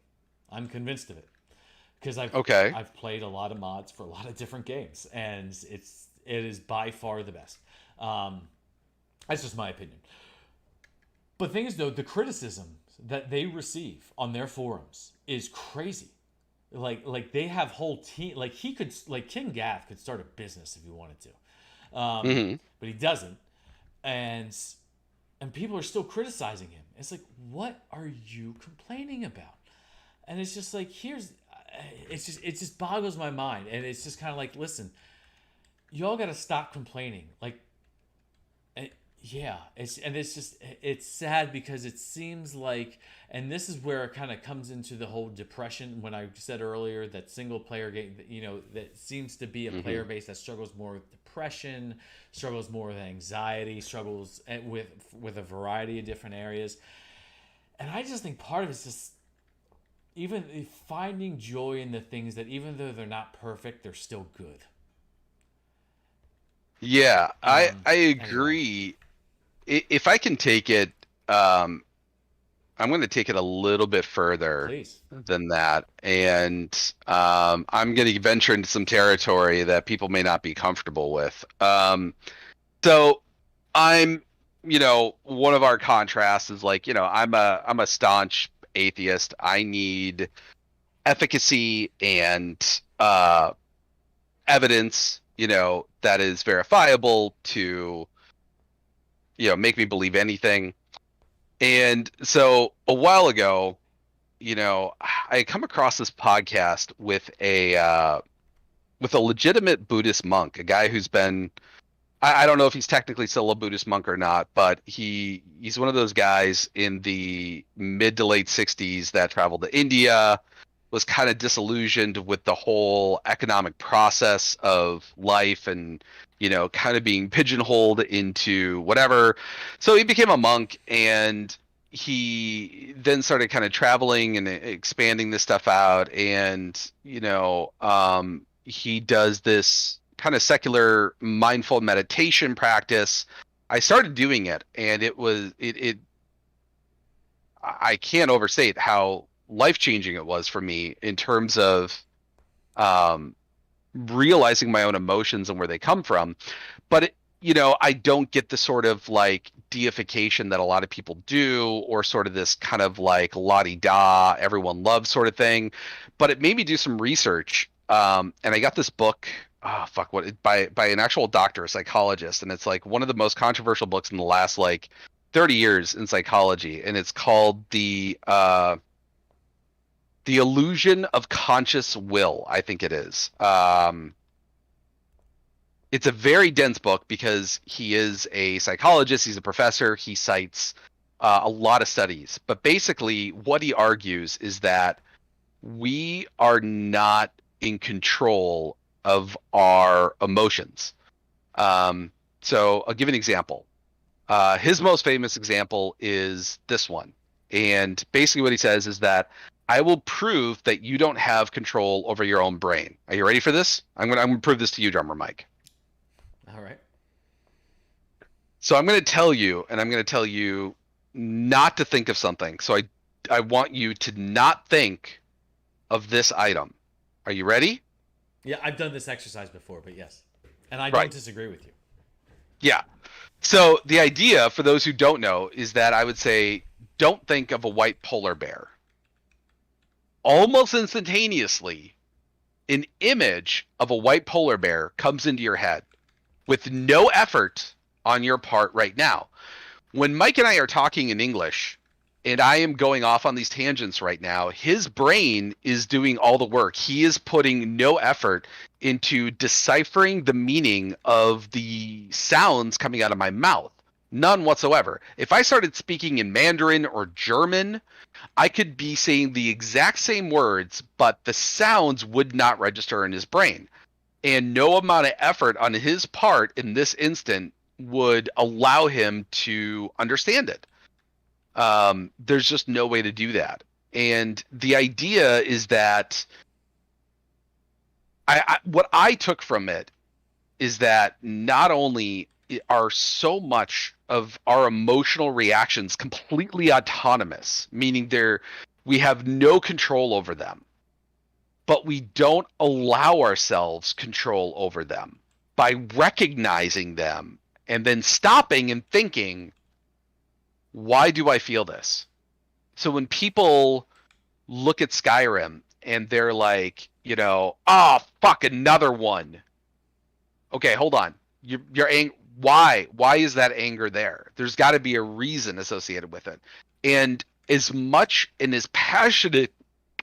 I'm convinced of it, because Okay. I've played a lot of mods for a lot of different games, and it is by far the best. That's just my opinion. But the thing is, though, the criticism that they receive on their forums is crazy. Like they have whole team. Like King Gath could start a business if he wanted to, Hmm. but he doesn't, and people are still criticizing him. It's like, what are you complaining about? And it's just like, it just boggles my mind, and it's just kind of like, listen, y'all got to stop complaining. Like, yeah, it's sad, because it seems like, and this is where it kind of comes into the whole depression. When I said earlier that single player game, that seems to be a player base that struggles more with depression, struggles more with anxiety, struggles with a variety of different areas. And I just think part of it's just even finding joy in the things that, even though they're not perfect, they're still good. Yeah. I Anyway, agree. If I can take it, um, I'm going to take it a little bit further please. than that, and I'm going to venture into some territory that people may not be comfortable with. So I'm, one of our contrasts is like, I'm a staunch atheist. I need efficacy and evidence, that is verifiable to, make me believe anything. And so a while ago, I come across this podcast with a legitimate Buddhist monk, a guy who's been, I don't know if he's technically still a Buddhist monk or not, but he's one of those guys in the mid to late 60s that traveled to India, was kind of disillusioned with the whole economic process of life, and kind of being pigeonholed into whatever. So he became a monk, and he then started kind of traveling and expanding this stuff out, and he does this kind of secular mindful meditation practice. I started doing it, and it I can't overstate how life changing it was for me in terms of um, realizing my own emotions and where they come from. But I don't get the sort of like deification that a lot of people do, or sort of this kind of like la-di-da, everyone loves sort of thing. But it made me do some research, and I got this book. Oh fuck! By an actual doctor, a psychologist, and it's like one of the most controversial books in the last like 30 years in psychology, and it's called the Illusion of Conscious Will, I think it is. It's a very dense book because he is a psychologist, he's a professor, he cites a lot of studies. But basically, what he argues is that we are not in control of our emotions. So I'll give an example. His most famous example is this one. And basically, what he says is that I will prove that you don't have control over your own brain. Are you ready for this? I'm gonna prove this to you, drummer Mike. All right. So I'm gonna tell you, and I'm gonna tell you not to think of something. So I want you to not think of this item. Are you ready? Yeah, I've done this exercise before, but yes. And I don't Right. disagree with you. Yeah. So the idea, for those who don't know, is that I would say don't think of a white polar bear. Almost instantaneously, an image of a white polar bear comes into your head with no effort on your part right now. When Mike and I are talking in English, and I am going off on these tangents right now, his brain is doing all the work. He is putting no effort into deciphering the meaning of the sounds coming out of my mouth. None whatsoever. If I started speaking in Mandarin or German, I could be saying the exact same words, but the sounds would not register in his brain. And no amount of effort on his part in this instant would allow him to understand it. There's just no way to do that. And the idea is that what I took from it is that not only are so much of our emotional reactions completely autonomous, meaning we have no control over them, but we don't allow ourselves control over them by recognizing them and then stopping and thinking, why do I feel this? So when people look at Skyrim and they're like, oh, fuck, another one. Okay, hold on. You're angry. Why? Why is that anger there? There's got to be a reason associated with it. And as much and as passionate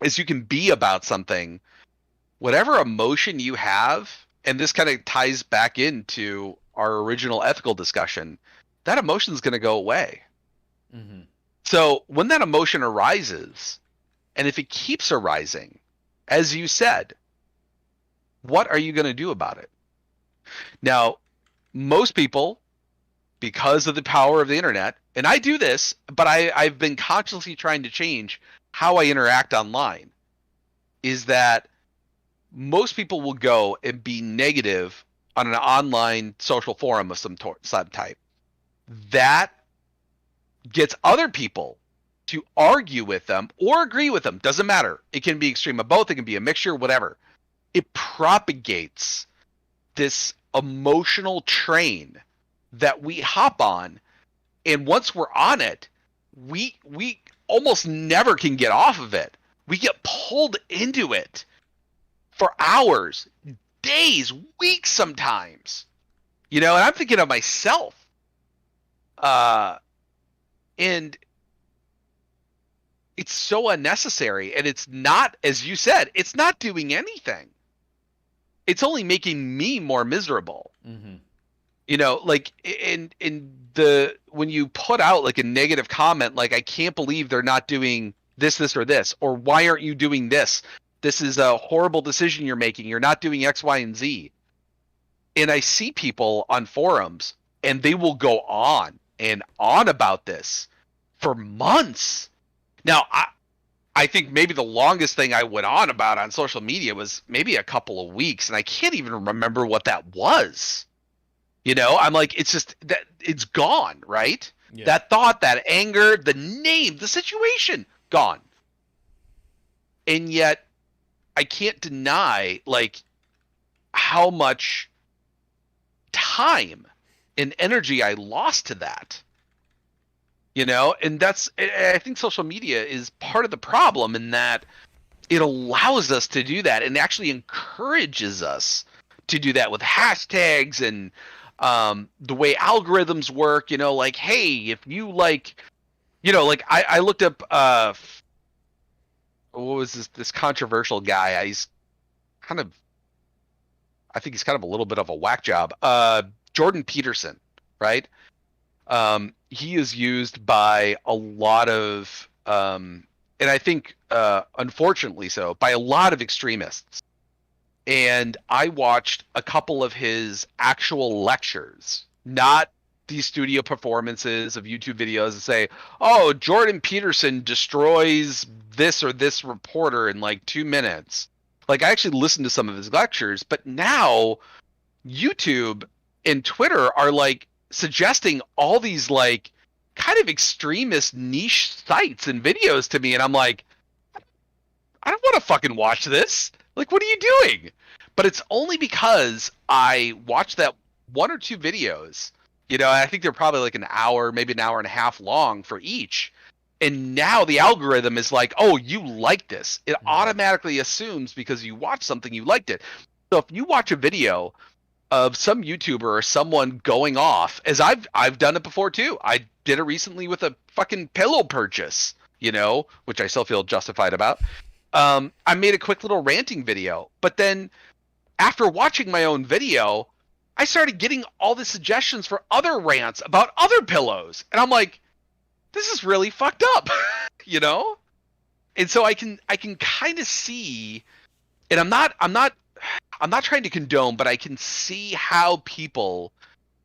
as you can be about something, whatever emotion you have, and this kind of ties back into our original ethical discussion, that emotion is going to go away. Mm-hmm. So when that emotion arises, and if it keeps arising, as you said, what are you going to do about it? Now, most people, because of the power of the internet, and I do this, but I've been consciously trying to change how I interact online, is that most people will go and be negative on an online social forum of some type. That gets other people to argue with them or agree with them. Doesn't matter. It can be extreme of both. It can be a mixture, whatever. It propagates this emotional train that we hop on, and once we're on it, we almost never can get off of it. We get pulled into it for hours, days, weeks sometimes. And I'm thinking of myself. And it's so unnecessary, and it's not, as you said, it's not doing anything. It's only making me more miserable. Mm-hmm. Like when you put out like a negative comment, like, I can't believe they're not doing this, or this, or why aren't you doing this? This is a horrible decision you're making. You're not doing X, Y, and Z. And I see people on forums, and they will go on and on about this for months. Now, I think maybe the longest thing I went on about on social media was maybe a couple of weeks, and I can't even remember what that was. I'm like, it's just that it's gone, right? Yeah. That thought, that anger, the name, the situation, gone. And yet I can't deny like how much time and energy I lost to that. And I think social media is part of the problem in that it allows us to do that and actually encourages us to do that with hashtags and the way algorithms work, like, hey, if you like, I looked up, what was this controversial guy? I think he's kind of a little bit of a whack job. Jordan Peterson, right? He is used by a lot of, and I think, unfortunately so, by a lot of extremists. And I watched a couple of his actual lectures, not these studio performances of YouTube videos that say, oh, Jordan Peterson destroys this or this reporter in like 2 minutes. Like, I actually listened to some of his lectures, but now YouTube and Twitter are like suggesting all these like kind of extremist niche sites and videos to me. And I'm like, I don't want to fucking watch this. Like, what are you doing? But it's only because I watched that 1 or 2 videos. I think they're probably like an hour, maybe an hour and a half long for each. And now the algorithm is like, oh, you like this. It Mhm. automatically assumes because you watched something, you liked it. So if you watch a video of some YouTuber or someone going off, as I've done it before too. I did it recently with a fucking pillow purchase, which I still feel justified about. I made a quick little ranting video, but then after watching my own video, I started getting all the suggestions for other rants about other pillows, and I'm like, this is really fucked up, you know. And so I can kind of see, and I'm not trying to condone, but I can see how people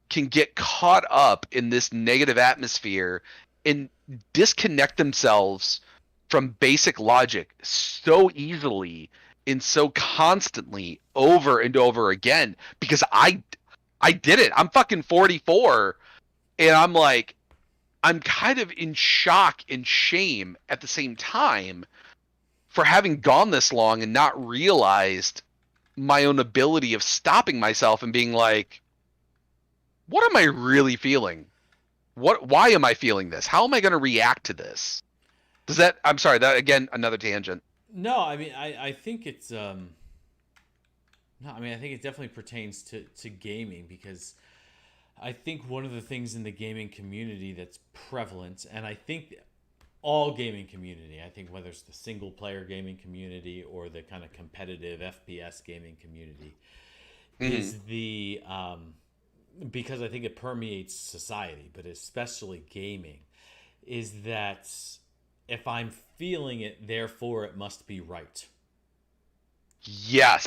can get caught up in this negative atmosphere and disconnect themselves from basic logic so easily and so constantly over and over again because I did it. I'm fucking 44 and I'm kind of in shock and shame at the same time for having gone this long and not realized my own ability of stopping myself and being like, what am I really feeling? Why am I feeling this? How am I going to react to this? I'm sorry, that again, another tangent. No, I mean, I think it's no, I mean, I think it definitely pertains to gaming because I think one of the things in the gaming community that's prevalent, and I think all gaming community, I think whether it's the single player gaming community or the kind of competitive FPS gaming community, Mm-hmm. is the because I think it permeates society, but especially gaming, is that if I'm feeling it, therefore it must be right.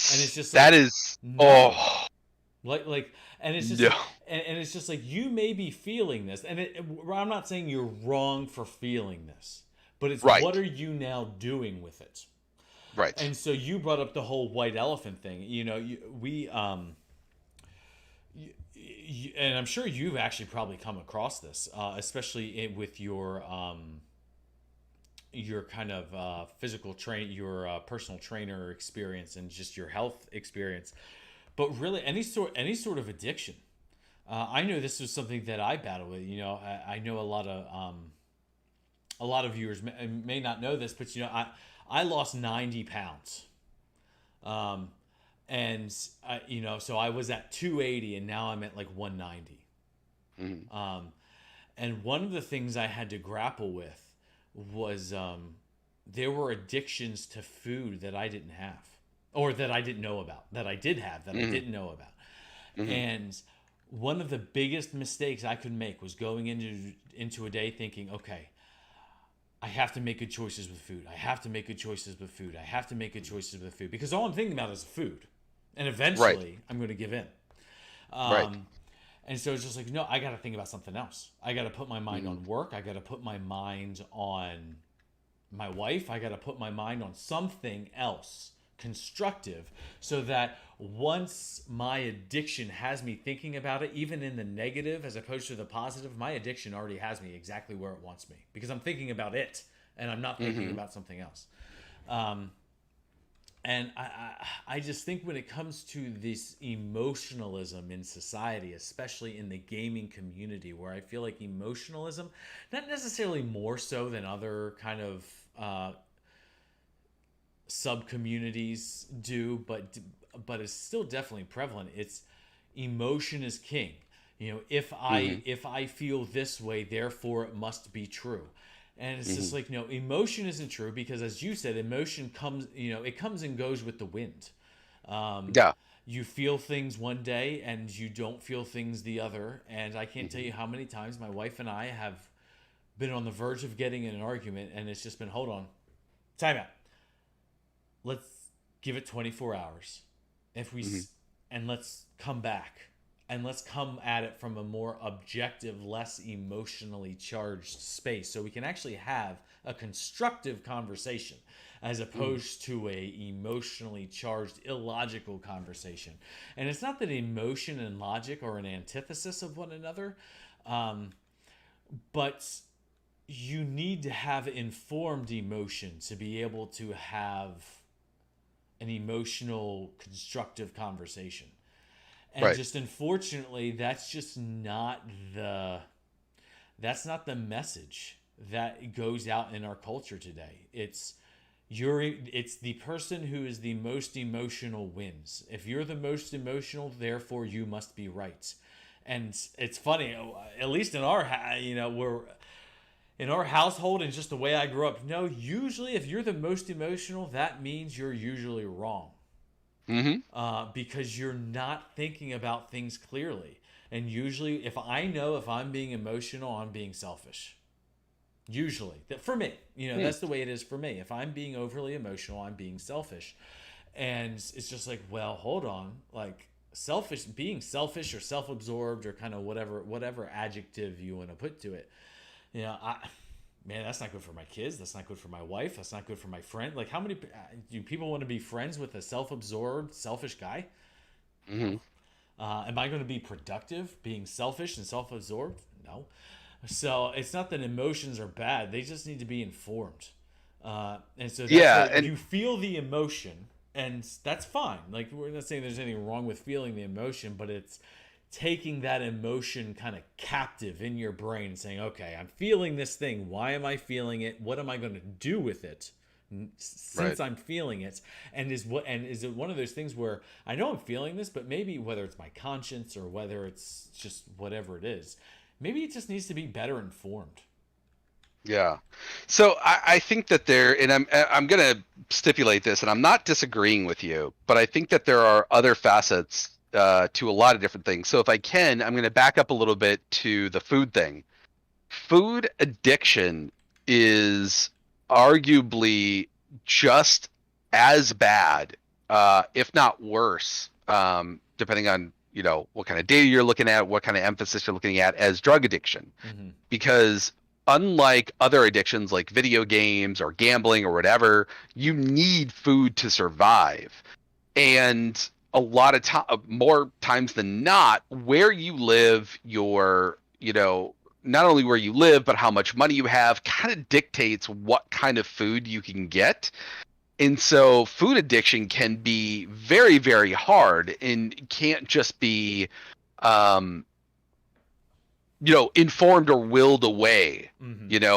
And it's Yes, just that like, is. no. Oh Like, and it's just no, like, and it's just like you may be feeling this, and I'm not saying you're wrong for feeling this, but it's what right, are you now doing with it? right. And so you brought up the whole white elephant thing. And I'm sure you've actually probably come across this, especially with your kind of your personal trainer experience and just your health experience. But really, any sort of addiction. I know this was something that I battle with. I know a lot of viewers may not know this, but I lost 90 pounds. Um, and so I was at 280 and now I'm at like 190. Mm-hmm. And one of the things I had to grapple with was there were addictions to food that I didn't have, or that I didn't know about, that I did have that I Mm-hmm. didn't know about. Mm-hmm. And one of the biggest mistakes I could make was going into a day thinking, okay, I have to make good choices with food. I have to make good choices with food. I have to make good choices with food because all I'm thinking about is food, and Right, eventually I'm going to give in. right. Um, and so it's just like, no, I got to think about something else. I got to put my mind Mm-hmm. on work. I got to put my mind on my wife. I got to put my mind on something else constructive so that once my addiction has me thinking about it, even in the negative as opposed to the positive, my addiction already has me exactly where it wants me because I'm thinking about it and I'm not thinking Mm-hmm. about something else. Um, and I just think when it comes to this emotionalism in society, especially in the gaming community, where I feel like emotionalism, not necessarily more so than other kind of sub communities do, but it's still definitely prevalent. It's emotion is king. If Mm-hmm. I feel this way, therefore it must be true. And it's Mm-hmm. just like, emotion isn't true because, as you said, emotion comes, it comes and goes with the wind. Um, Yeah. you feel things one day and you don't feel things the other. And I can't tell Mm-hmm. you how many times my wife and I have been on the verge of getting in an argument, and it's just been, hold on, time out. Let's give it 24 hours. If we Mm-hmm. and let's come back and let's come at it from a more objective, less emotionally charged space so we can actually have a constructive conversation as Mm-hmm. opposed to a emotionally charged illogical conversation. And it's not that emotion and logic are an antithesis of one another, um, but you need to have informed emotion to be able to have an emotional constructive conversation. And Right. just unfortunately, that's not the message that goes out in our culture today. It's the person who is the most emotional wins. If you're the most emotional, therefore you must be right. And it's funny, at least in our we're in our household and just the way I grew up. No, usually if you're the most emotional, that means you're usually wrong. Because you're not thinking about things clearly. And usually, if I'm being emotional, I'm being selfish. Usually, for me, that's the way it is for me. If I'm being overly emotional, I'm being selfish. And it's just like, well, hold on, like being selfish or self-absorbed or kind of whatever adjective you want to put to it. Man, that's not good for my kids. That's not good for my wife. That's not good for my friend. Like, how many do people want to be friends with a self-absorbed, selfish guy? Am I going to be productive being selfish and self-absorbed? No. So it's not that emotions are bad. They just need to be informed. And so you feel the emotion, and that's fine. Like, we're not saying there's anything wrong with feeling the emotion, but it's taking that emotion kind of captive in your brain and saying, okay, I'm feeling this thing. Why am I feeling it? What am I going to do with it since I'm feeling it? And is it one of those things where I know I'm feeling this, but maybe whether it's my conscience or whether it's just whatever it is, maybe it just needs to be better informed. Yeah. So I think that and I'm going to stipulate this, and I'm not disagreeing with you, but I think that there are other facets to a lot of different things. So if I can, I'm going to back up a little bit to the food thing. Food addiction is arguably just as bad, if not worse, depending on what kind of data you're looking at, what kind of emphasis you're looking at, as drug addiction. Because unlike other addictions like video games or gambling or whatever, you need food to survive. And a lot of more times than not, where you live, not only where you live, but how much money you have kind of dictates what kind of food you can get. And so food addiction can be very, very hard and can't just be, informed or willed away,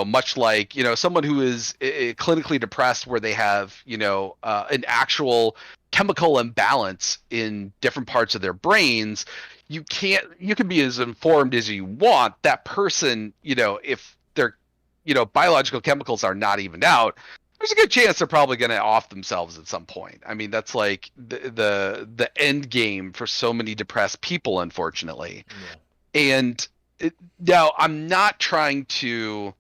much like, someone who is clinically depressed where they have, an actual chemical imbalance in different parts of their brains. You can be as informed as you want. That person, if their, biological chemicals are not evened out, there's a good chance they're probably going to off themselves at some point. I mean, that's like the end game for so many depressed people, unfortunately. Yeah. And now I'm not trying to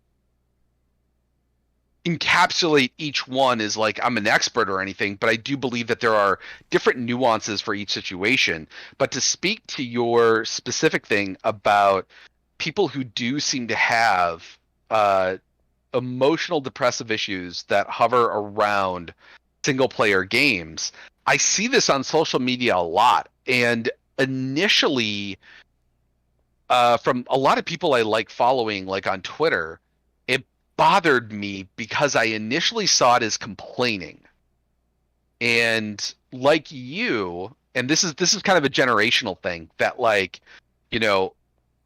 encapsulate each one as like I'm an expert or anything, but I do believe that there are different nuances for each situation. But to speak to your specific thing about people who do seem to have emotional depressive issues that hover around single player games, I see this on social media a lot. And initially, from a lot of people I like following, like on Twitter, it bothered me because I initially saw it as complaining. And like you, and this is kind of a generational thing that, like,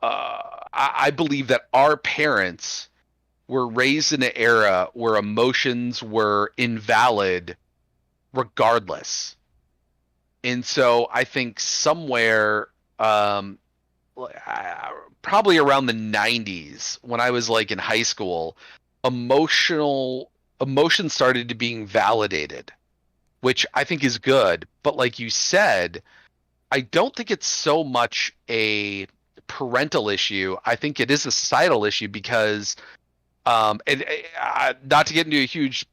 I believe that our parents were raised in an era where emotions were invalid regardless. And so I think somewhere, probably around the 90s, when I was like in high school, emotions started to being validated, which I think is good. But like you said, I don't think it's so much a parental issue. I think it is a societal issue because, not to get into a huge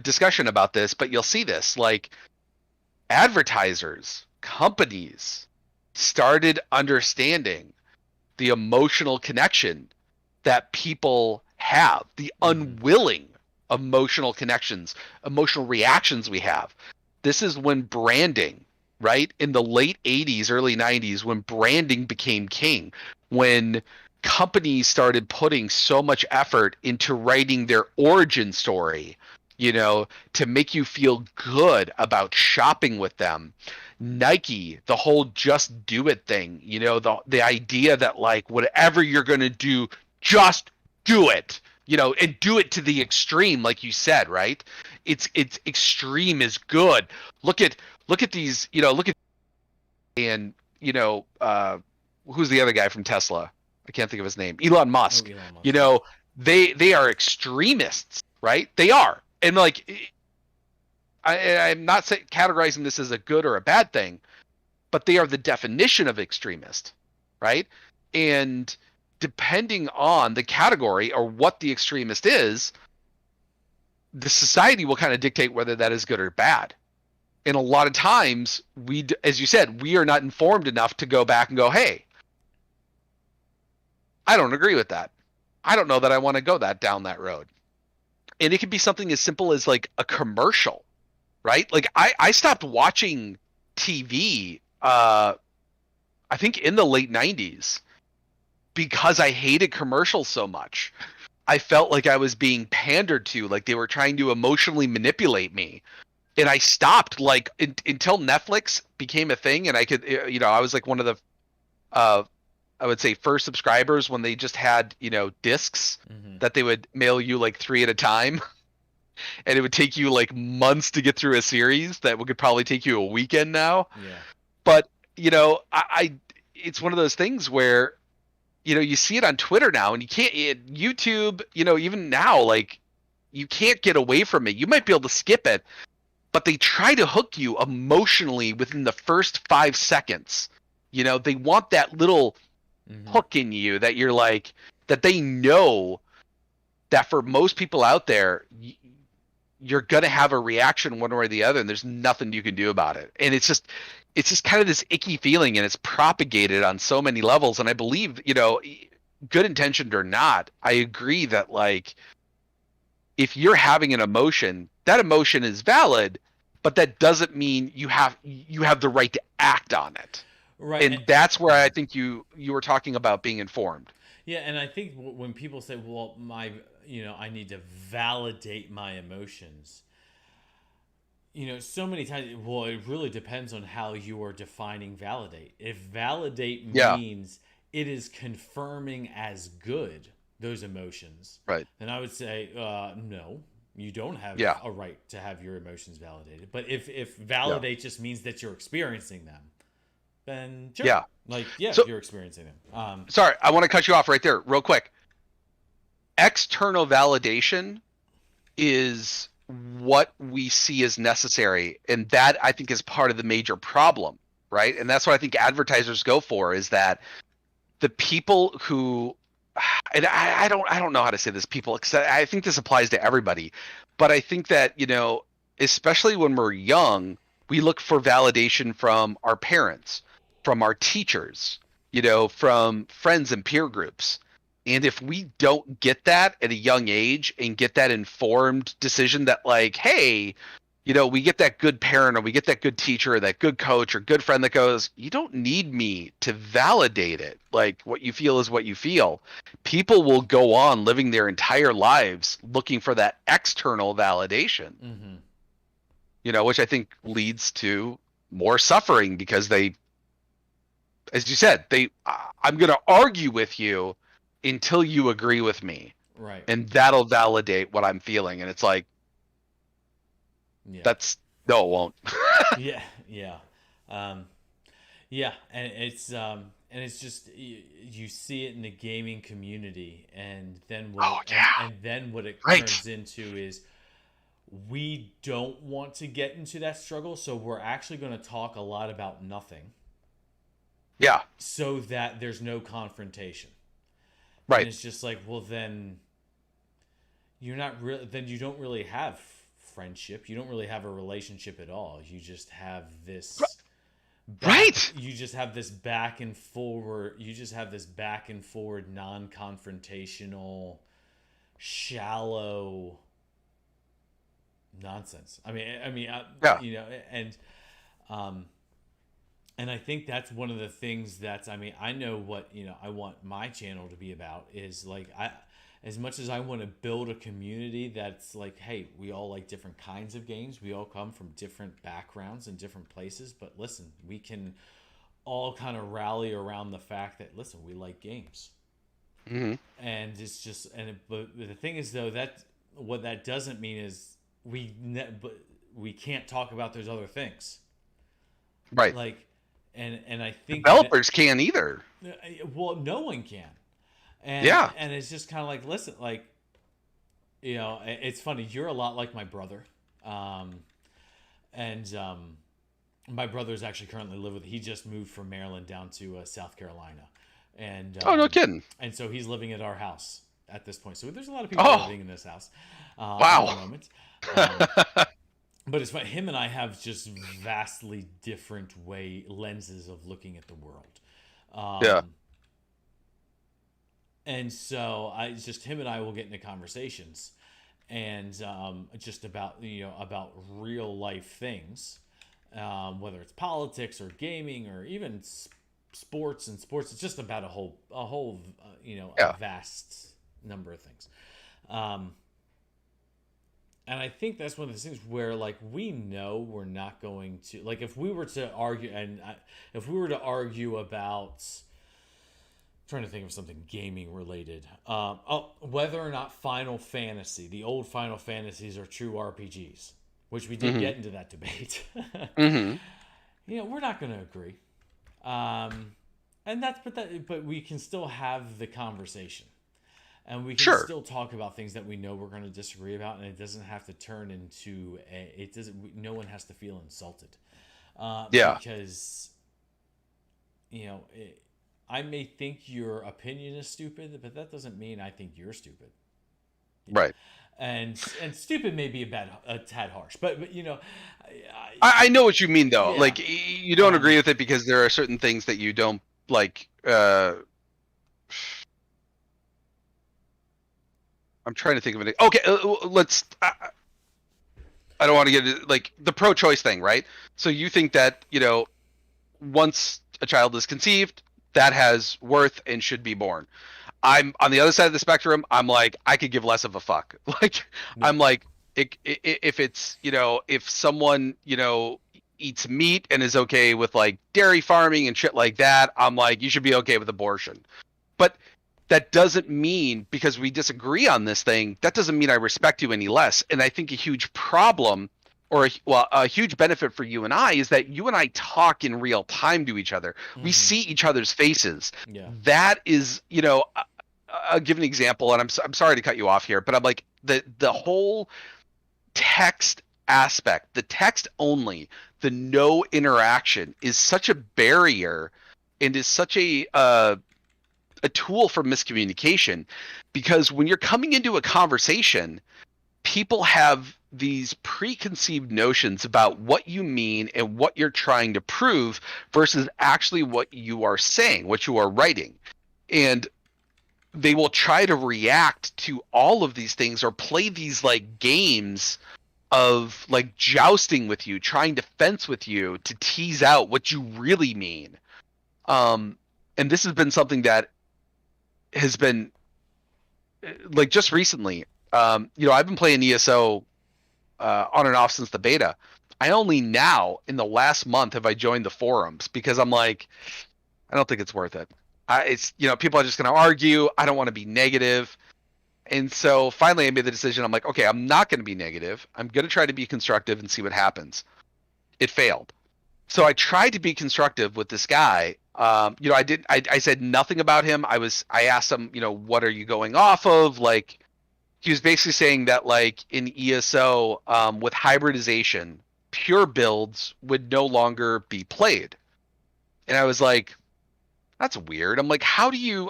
discussion about this, but you'll see this, like advertisers, companies started understanding the emotional connection that people have, the unwilling emotional connections, emotional reactions we have. This is when branding, right? In the late 80s, early 90s, when branding became king, when companies started putting so much effort into writing their origin story, to make you feel good about shopping with them. Nike, the whole just do it thing, the idea that like whatever you're going to do, just do it, and do it to the extreme, like you said, right? It's extreme is good. Look at these, look at, and who's the other guy from Tesla? I can't think of his name. Elon Oh, Musk. Elon Musk. You know, they are extremists, right? They are, and like I'm not categorizing this as a good or a bad thing, but they are the definition of extremist, right? And depending on the category or what the extremist is, the society will kind of dictate whether that is good or bad. And a lot of times, as you said, we are not informed enough to go back and go, hey, I don't agree with that. I don't know that I want to go down that road. And it could be something as simple as like a commercial, right? Like I stopped watching TV, I think in the late 90s, because I hated commercials so much. I felt like I was being pandered to, like they were trying to emotionally manipulate me. And I stopped like until Netflix became a thing, and I could, I was like one of the, I would say first subscribers when they just had, discs that they would mail you like 3 at a time, and it would take you like months to get through a series that could probably take you a weekend now. Yeah. But I it's one of those things where, you see it on Twitter now, and you can't, YouTube, even now, like you can't get away from it. You might be able to skip it, but they try to hook you emotionally within the first 5 seconds. They want that little hook in you that you're like, that they know that for most people out there, you're going to have a reaction one way or the other, and there's nothing you can do about it. And it's just kind of this icky feeling, and it's propagated on so many levels. And I believe, good intentioned or not, I agree that like, if you're having an emotion, that emotion is valid, but that doesn't mean you have the right to act on it. Right. And that's where I think you were talking about being informed. Yeah, and I think when people say, "Well, I need to validate my emotions," so many times, well, it really depends on how you are defining validate. If validate Yeah. means it is confirming as good those emotions, Right. then I would say, no, you don't have Yeah. a right to have your emotions validated. But if validate just means that you're experiencing them, then sure. Yeah. So, you're experiencing them. Sorry, I want to cut you off right there real quick. External validation is what we see as necessary, and that I think is part of the major problem, right? And that's what I think advertisers go for, is that the people who, and I don't know how to say this, people, because I think this applies to everybody, but I think that, especially when we're young, we look for validation from our parents, from our teachers, from friends and peer groups. And if we don't get that at a young age and get that informed decision that like, hey, we get that good parent, or we get that good teacher, or that good coach or good friend that goes, you don't need me to validate it. Like, what you feel is what you feel. People will go on living their entire lives looking for that external validation, which I think leads to more suffering, because they, as you said, I'm going to argue with you until you agree with me. Right. And that'll validate what I'm feeling. And it's like, yeah. No, it won't. Yeah. Yeah. And it's just, you see it in the gaming community, and then what it turns into is, we don't want to get into that struggle. So we're actually going to talk a lot about nothing. Yeah. So that there's no confrontation. Right. And it's just like, well, then you're not really, then you don't really have friendship. You don't really have a relationship at all. You just have this you just have this back and forward non-confrontational, shallow nonsense. And I think that's one of the things I know what, I want my channel to be about is like, as much as I want to build a community that's like, hey, we all like different kinds of games. We all come from different backgrounds and different places. But listen, we can all kind of rally around the fact that, listen, we like games. Hmm. And it's just but the thing is though that what that doesn't mean is but we can't talk about those other things Right. like and I think that Developers can't either. well no one can Yeah. and it's just kind of like listen like it's funny you're a lot like my brother um and my brother's actually currently live with he just moved from Maryland down to South Carolina Oh, no kidding. and so he's living at our house at this point so there's a lot of people Oh, living in this house at the wow. moment but it's funny him and I have just vastly different lenses of looking at the world Yeah. and so I just him and I will get into conversations and just about about real life things, whether it's politics or gaming or even sports and sports. It's just about a whole a Yeah. vast number of things. Um, and I think that's one of those things where like we know we're not going to like if we were to argue if we were to argue about trying to think of something gaming related. Whether or not Final Fantasy, the old Final Fantasies, are true RPGs, which we did Hmm. get into that debate. Hmm. We're not going to agree, and but we can still have the conversation, and we can Sure. still talk about things that we know we're going to disagree about, and it doesn't have to turn into it doesn't. No one has to feel insulted, Yeah. because you know. I may think your opinion is stupid, but that doesn't mean I think you're stupid. Right. And stupid may be a tad harsh, but I know what you mean though. yeah. Like you don't agree with it because there are certain things that you don't like. I'm trying to think of it. Okay, let's. I don't want to get into, like the pro-choice thing, right? So you think that once a child is conceived, that has worth and should be born. I'm on the other side of the spectrum. I'm like, I could give less of a fuck. Like, Yeah. I'm like, if it's, if someone, eats meat and is okay with like dairy farming and shit like that, I'm like, you should be okay with abortion. But that doesn't mean because we disagree on this thing, that doesn't mean I respect you any less. And I think a huge problem or a huge benefit for you and I is that you and I talk in real time to each other. We see each other's faces. Yeah. That is, I'll give an example, and I'm sorry to cut you off here, but I'm like the whole text aspect, the text only, the no interaction is such a barrier and is such a tool for miscommunication because when you're coming into a conversation, people have these preconceived notions about what you mean and what you're trying to prove versus actually what you are saying, what you are writing. And they will try to react to all of these things or play these like games of like jousting with you, trying to fence with you to tease out what you really mean. And this has been something that has been like just recently. I've been playing ESO on and off since the beta. I only now in the last month have I joined the forums because I'm like, I don't think it's worth it. It's people are just going to argue. I don't want to be negative. And so finally I made the decision. I'm like, okay, I'm not going to be negative. I'm going to try to be constructive and see what happens. It failed. So I tried to be constructive with this guy. I said nothing about him. I asked him, what are you going off of? Like, he was basically saying that like in ESO, with hybridization, pure builds would no longer be played. And I was like, that's weird. I'm like, how do you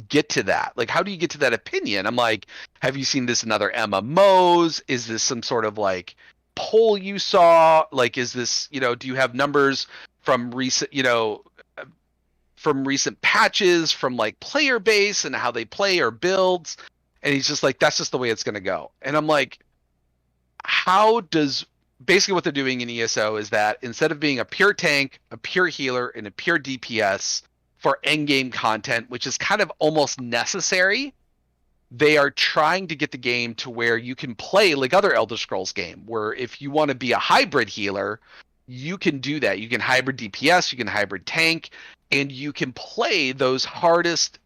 get to that? Like, how do you get to that opinion? I'm like, have you seen this in other MMOs? Is this some sort of like poll you saw? Like, is this, do you have numbers from recent, from recent patches, from like player base and how they play or builds? And he's just like, that's just the way it's going to go. And I'm like, basically what they're doing in ESO is that instead of being a pure tank, a pure healer, and a pure DPS for endgame content, which is kind of almost necessary, they are trying to get the game to where you can play like other Elder Scrolls game, where if you want to be a hybrid healer, you can do that. You can hybrid DPS, you can hybrid tank, and you can play those hardest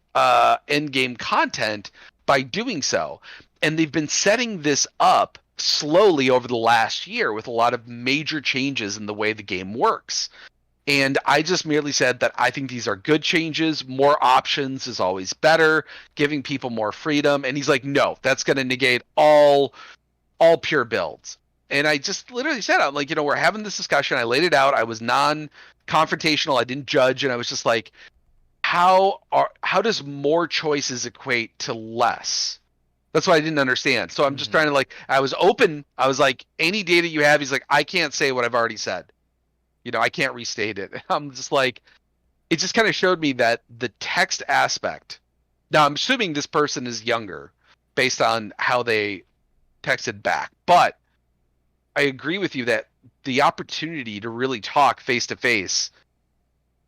end game content by doing so. And they've been setting this up slowly over the last year with a lot of major changes in the way the game works. And I just merely said that I think these are good changes. More options is always better, giving people more freedom. And he's like, no, that's going to negate all pure builds. And I just literally said, I'm like, we're having this discussion. I laid it out. I was non-confrontational. I didn't judge, and I was just like, how does more choices equate to less? That's what I didn't understand. So I'm just trying to I was open. I was like, any data you have, he's like, I can't say what I've already said. I can't restate it. I'm just like, it just kind of showed me that the text aspect. Now I'm assuming this person is younger based on how they texted back, but I agree with you that the opportunity to really talk face to face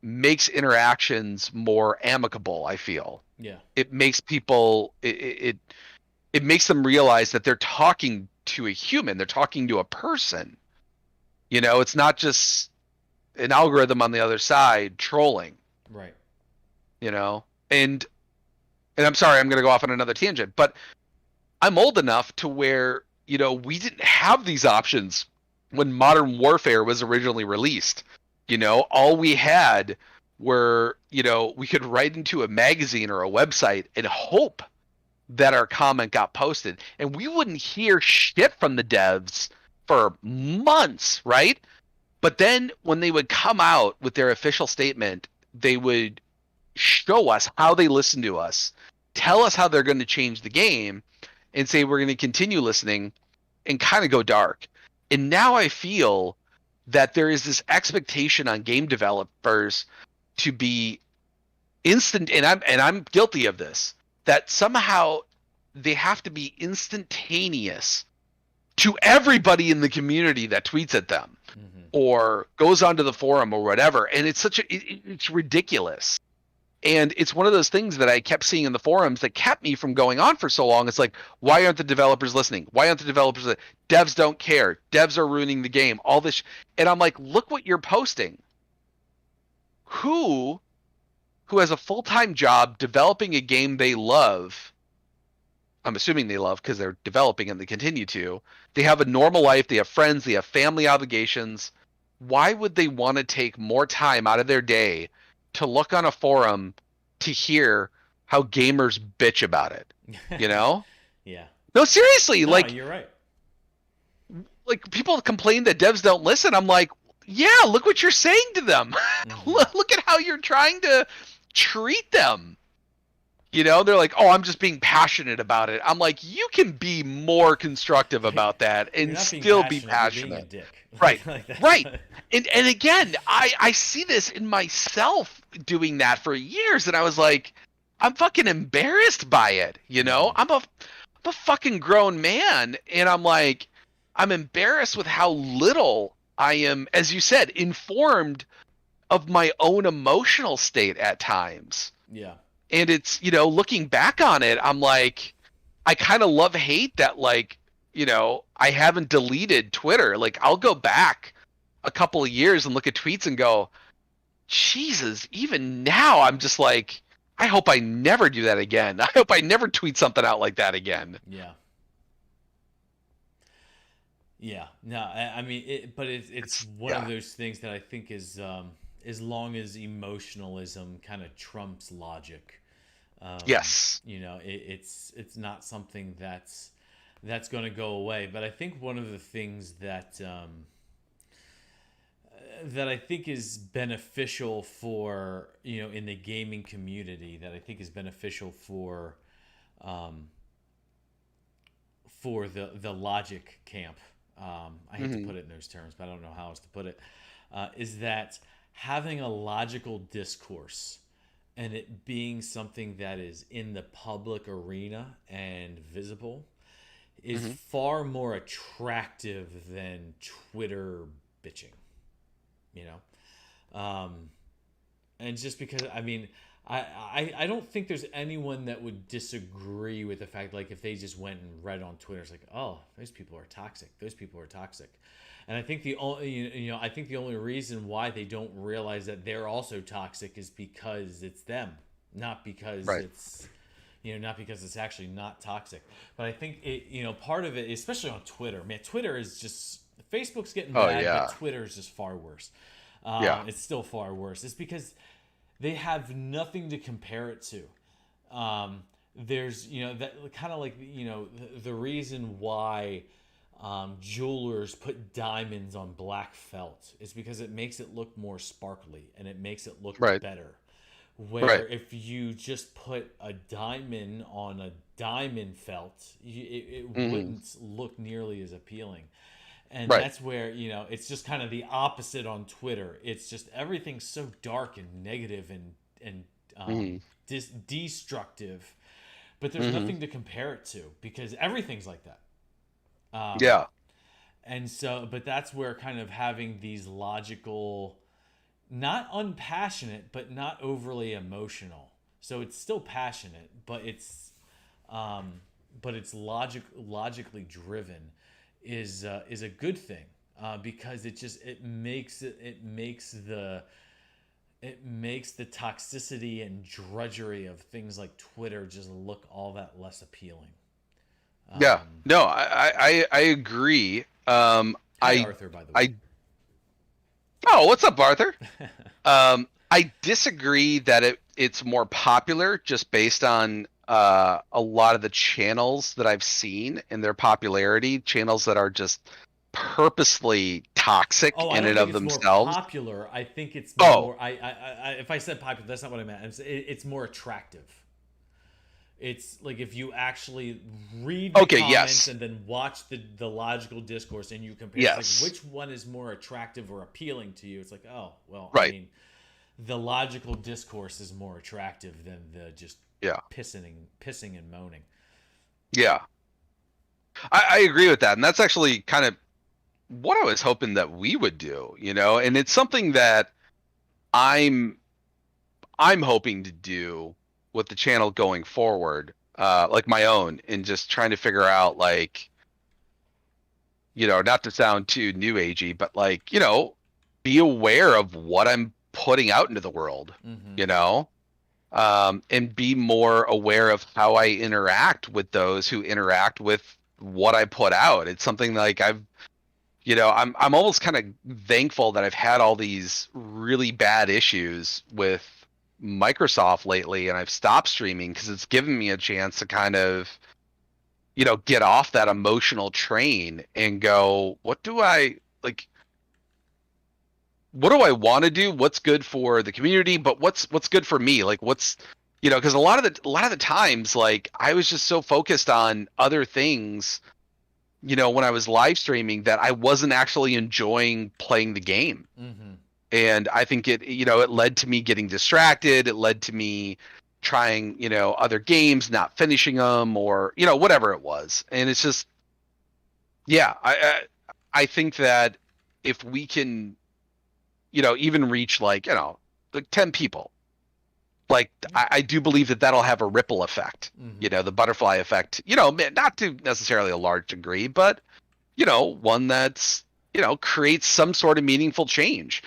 makes interactions more amicable. I feel it makes people it makes them realize that they're talking to a human, they're talking to a person. It's not just an algorithm on the other side trolling, right? And I'm sorry, I'm going to go off on another tangent, but I'm old enough to where we didn't have these options when Modern Warfare was originally released. All we had were, we could write into a magazine or a website and hope that our comment got posted, and we wouldn't hear shit from the devs for months, right? But then when they would come out with their official statement, they would show us how they listen to us, tell us how they're going to change the game, and say we're going to continue listening, and kind of go dark. And now I feel that there is this expectation on game developers to be instant, and I'm guilty of this, that somehow they have to be instantaneous to everybody in the community that tweets at them or goes onto the forum or whatever. And it's it's ridiculous. And it's one of those things that I kept seeing in the forums that kept me from going on for so long. It's like, why aren't the developers listening? Why aren't the developers? Devs don't care. Devs are ruining the game. All this. And I'm like, look what you're posting. Who has a full-time job developing a game they love? I'm assuming they love because they're developing and they continue to. They have a normal life. They have friends. They have family obligations. Why would they want to take more time out of their day to look on a forum to hear how gamers bitch about it? Yeah. No, seriously. No, you're right. Like, people complain that devs don't listen. I'm like, yeah, look what you're saying to them. Look at how you're trying to treat them. They're like, oh, I'm just being passionate about it. I'm like, you can be more constructive about that and still be passionate. You're being a dick. Right. Right. And again, I see this in myself doing that for years, and I was like, I'm fucking embarrassed by it. I'm a fucking grown man, and I'm like, I'm embarrassed with how little I am, as you said, informed of my own emotional state at times. Yeah. And it's, looking back on it, I'm like, I kind of love hate that, I haven't deleted Twitter. Like, I'll go back a couple of years and look at tweets and go, Jesus, even now I'm just like, I hope I never do that again. I hope I never tweet something out like that again. Yeah. Yeah. No, I mean, it's one of those things that I think is, as long as emotionalism kind of trumps logic. Yes. It's not something that's going to go away. But I think one of the things that that I think is beneficial for in the gaming community, that I think is beneficial for the logic camp. I hate to put it in those terms, but I don't know how else to put it. Is that having a logical discourse and it being something that is in the public arena and visible is far more attractive than Twitter bitching, and just because, I mean, I don't think there's anyone that would disagree with the fact, like, if they just went and read on Twitter, it's like, oh, those people are toxic. Those people are toxic. And I think the only reason why they don't realize that they're also toxic is because it's them. not because Right. it's not because it's actually not toxic. But I think part of it, especially on Twitter, man, Twitter is just, Facebook's getting Oh bad, but yeah. Twitter is just far worse. Yeah. It's still far worse. It's because they have nothing to compare it to. There's that kind of like the reason why jewelers put diamonds on black felt is because it makes it look more sparkly and it makes it look Right. better. Right. Where if you just put a diamond on a diamond felt, it Hmm. wouldn't look nearly as appealing. And Right. that's where it's just kind of the opposite on Twitter. It's just everything's so dark and negative and Hmm. destructive, but there's Hmm. nothing to compare it to because everything's like that. Um, Yeah. and so, but that's where kind of having these logical, not unpassionate, but not overly emotional. So it's still passionate, um, but it's logically driven is a good thing because it makes the toxicity and drudgery of things like Twitter just look all that less appealing. Yeah. Um, No, I agree. Hi Arthur, by the way. I Oh, what's up, Arthur? I disagree that it's more popular just based on a lot of the channels that I've seen and their popularity, channels that are just purposely toxic Oh, I in don't and think of it's more themselves. popular. I think it's Oh, more. If I said popular, that's not what I meant. It's more attractive. It's like if you actually read the okay, comments yes. and then watch the logical discourse and you compare, it's like Yes. which one is more attractive or appealing to you. It's like, oh, well, I Right. mean, the logical discourse is more attractive than the just Yeah. pissing and moaning. Yeah. I agree with that. And that's actually kind of what I was hoping that we would do, and it's something that I'm I'm hoping to do with the channel going forward, like my own, and just trying to figure out, like, not to sound too new agey, but like, be aware of what I'm putting out into the world, Mm-hmm. you know, and be more aware of how I interact with those who interact with what I put out. It's something like I'm almost kind of thankful that I've had all these really bad issues with Microsoft lately, and I've stopped streaming because it's given me a chance to kind of, get off that emotional train and go, what do I like? What do I want to do? What's good for the community? But what's good for me? Like, because a lot of the times, like, I was just so focused on other things, when I was live streaming, that I wasn't actually enjoying playing the game. Mm-hmm. And I think it led to me getting distracted. It led to me trying, other games, not finishing them, or, whatever it was. And it's just, yeah, I think that if we can, even reach, like 10 people, like, I do believe that that'll have a ripple effect, Mm-hmm. the butterfly effect, not to necessarily a large degree, but one that's, creates some sort of meaningful change.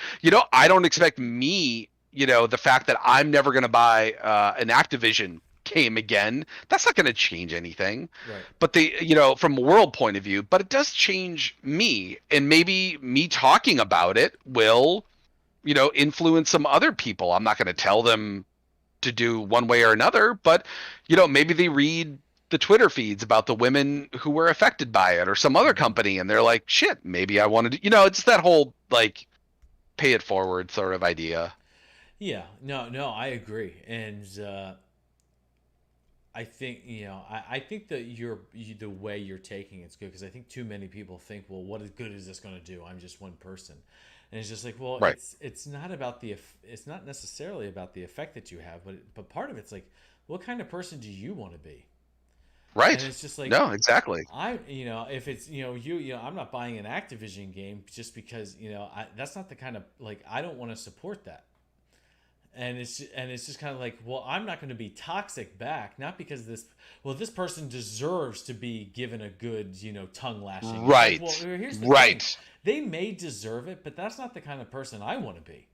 I don't expect me, the fact that I'm never going to buy an Activision game again, that's not going to change anything. Right. But from a world point of view, but it does change me, and maybe me talking about it will, influence some other people. I'm not going to tell them to do one way or another, but maybe they read the Twitter feeds about the women who were affected by it or some other Mm-hmm. company, and they're like, shit, maybe I wanted to, it's that whole, like, pay it forward sort of idea. Yeah. No, I agree, and I think I think that the way you're taking it's good because I think too many people think, well, what is good is this going to do? I'm just one person, and it's just like, well, Right. it's not about it's not necessarily about the effect that you have, but part of it's like, what kind of person do you want to be? And Right. it's just like, No, exactly. if it's I'm not buying an Activision game just because that's not the kind of, like, I don't want to support that. And it's just kind of like, well, I'm not going to be toxic back, not because this person deserves to be given a good tongue lashing. It's like, well, Right. here's the thing, Right. they may deserve it, but that's not the kind of person I want to be.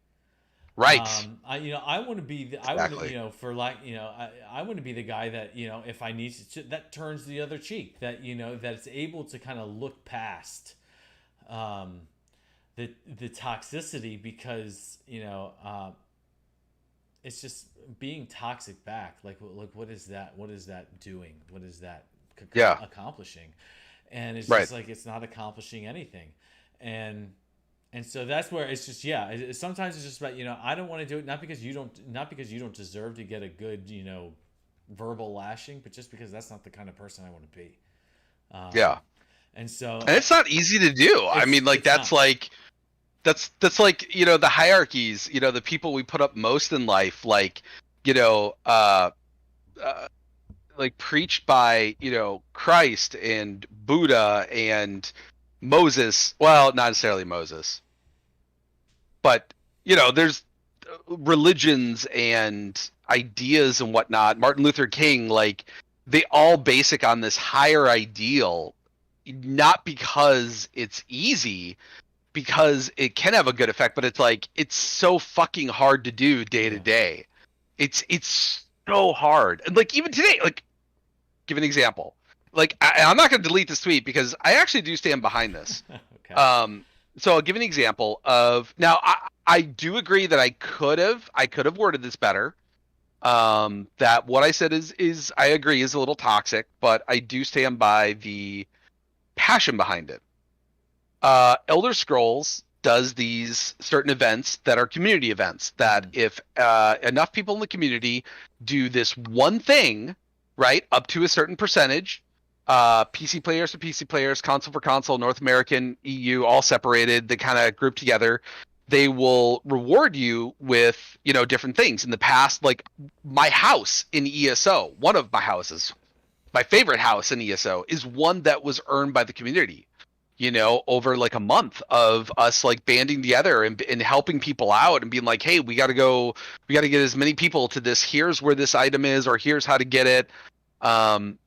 Right. I want to be I want to, Exactly. for like, I want to be the guy that, if I need to, that turns the other cheek, that, that it's able to kind of look past, um, the toxicity, because, it's just being toxic back. Like what is that? What is that doing? What is that Yeah. accomplishing? And it's Right. just like, it's not accomplishing anything. And so that's where it's just, yeah, sometimes it's just about, I don't want to do it, not because you don't deserve to get a good, verbal lashing, but just because that's not the kind of person I want to be. um Yeah. and so And it's not easy to do. I mean, like it's that's not. like that's like, the hierarchies, the people we put up most in life, like, you know, uh like preached by, Christ and Buddha and Moses. Well, not necessarily Moses, but there's religions and ideas and whatnot. Martin Luther King, like they all basic on this higher ideal, not because it's easy, because it can have a good effect, but it's like it's so fucking hard to do day to Yeah. day. It's so hard. And like even today, like give an example. Like I'm not going to delete this tweet because I actually do stand behind this. Okay. Um, so I'll give an example of now. I do agree that I could have worded this better. That what I said is I agree is a little toxic, but I do stand by the passion behind it. Elder Scrolls does these certain events that are community events. That Mhm. if enough people in the community do this one thing, right, up to a certain percentage, PC players to PC players, console for console, North American, EU, all separated, they kind of group together. They will reward you with, different things. In the past, like my house in ESO, one of my houses, my favorite house in ESO, is one that was earned by the community, over like a month of us like banding together and helping people out and being like, hey, we got to get as many people to this. Here's where this item is, or here's how to get it. Um,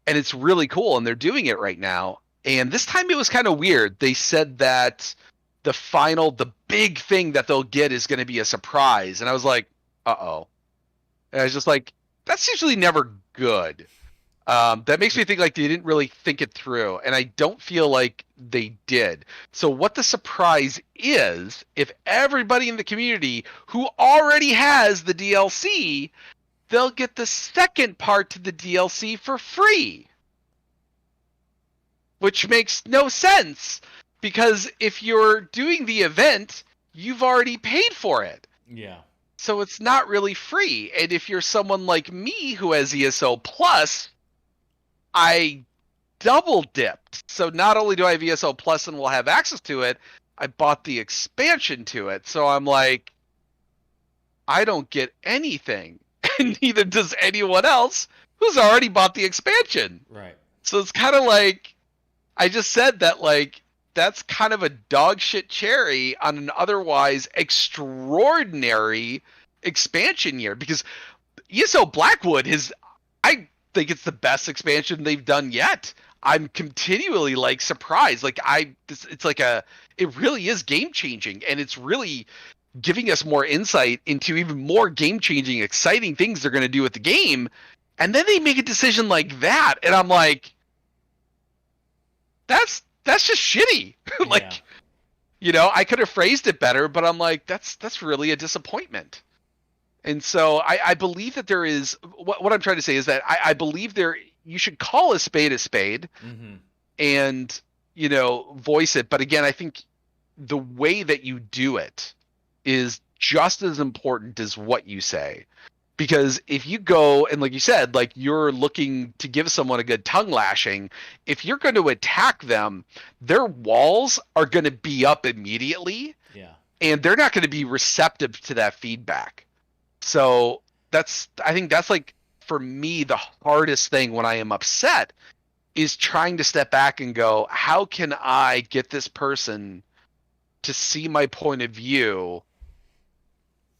and it's really cool. And they're doing it right now. And this time it was kind of weird. They said that the big thing that they'll get is going to be a surprise. And I was like, uh-oh. And I was just like, that's usually never good. That makes me think like they didn't really think it through, and I don't feel like they did. So what the surprise is, if everybody in the community who already has the DLC, they'll get the second part to the DLC for free, which makes no sense because if you're doing the event, you've already paid for it. Yeah. So it's not really free. And if you're someone like me who has ESO Plus, I double dipped. So not only do I have ESO Plus and will have access to it, I bought the expansion to it. So I'm like, I don't get anything. And neither does anyone else who's already bought the expansion. Right. So it's kind of like, I just said that, like, that's kind of a dog shit cherry on an otherwise extraordinary expansion year, because ESO Blackwood I think it's the best expansion they've done yet. I'm continually like surprised. Like it's like it really is game changing, and it's really giving us more insight into even more game changing, exciting things they're going to do with the game. And then they make a decision like that, and I'm like, that's just shitty. Yeah. Like, I could have phrased it better, but I'm like, that's really a disappointment. And so I believe that there is what I'm trying to say is that I believe you should call a spade Mm-hmm. and voice it. But again, I think the way that you do it is just as important as what you say. Because if you go and, like you said, like you're looking to give someone a good tongue lashing, if you're going to attack them, their walls are going to be up immediately, Yeah. and they're not going to be receptive to that feedback. So I think that's like, for me, the hardest thing when I am upset is trying to step back and go, how can I get this person to see my point of view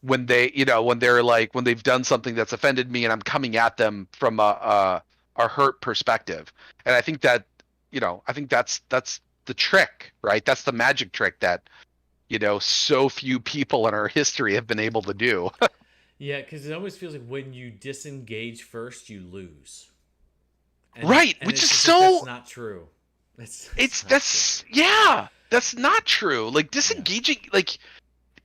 when when they've done something that's offended me and I'm coming at them from a hurt perspective. And I think that, I think that's the trick, right? That's the magic trick that, so few people in our history have been able to do. Yeah, because it always feels like when you disengage first, you lose. Right, And which it's is just like that's so not true. It's it's not true. that's yeah, that's not true. Like Yeah. disengaging, like,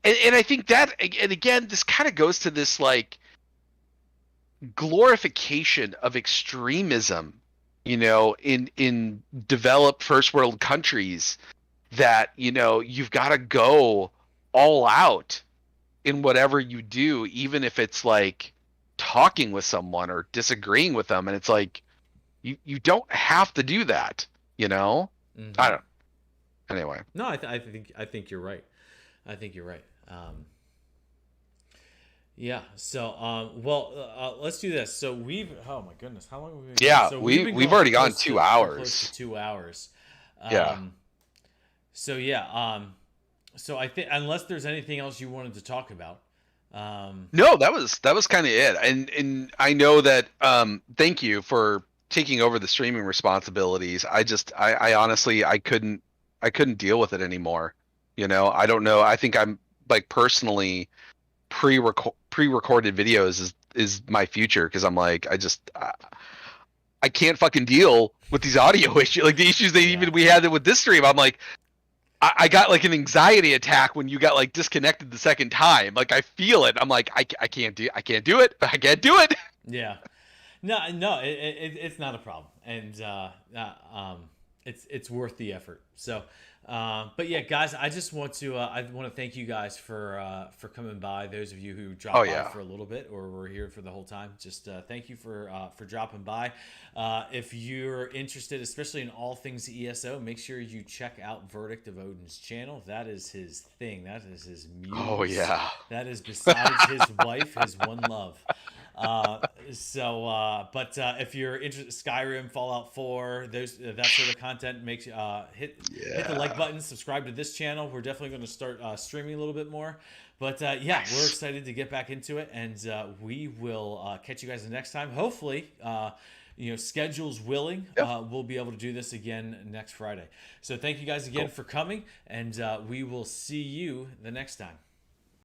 and I think that, and again, this kind of goes to this like glorification of extremism, in developed first world countries, that you've got to go all out in whatever you do, even if it's like talking with someone or disagreeing with them, and it's like you don't have to do that, you know. I Hmm. don't. Anyway. No, I think you're right. I think you're right. Yeah. So, well, let's do this. So we've. Oh my goodness, how long have we been going? Yeah, So we've been we've going already gone 2 hours. for close to 2 hours. Yeah. So yeah. So I think unless there's anything else you wanted to talk about. No, that was kind of it. And I know that, thank you for taking over the streaming responsibilities. I honestly, I couldn't deal with it anymore. I don't know. I think I'm like personally pre-recorded videos is my future, because I'm like, I can't fucking deal with these audio issues, like the issues that Yeah. even we had with this stream. I'm like, I got like an anxiety attack when you got like disconnected the second time. Like I feel it. I'm like, I can't do it. I can't do it. Yeah. No, no, it's not a problem, and it's worth the effort. So, but yeah, guys, I want to thank you guys for coming by. Those of you who Oh dropped by yeah. for a little bit or were here for the whole time, just thank you for dropping by. If you're interested, especially in all things ESO, make sure you check out Verdict of Odin's channel. That is his thing. That is his Oh muse. yeah. That is besides his wife, his one love. But if you're interested, Skyrim, Fallout 4, those that sort of content, makes hit the like Yeah. button, subscribe to this channel. We're definitely going to start streaming a little bit more. But yeah, we're Nice. excited to get back into it, and we will catch you guys the next time. Hopefully, schedules willing, Yep. we'll be able to do this again next Friday. So thank you guys again Cool. for coming, and we will see you the next time.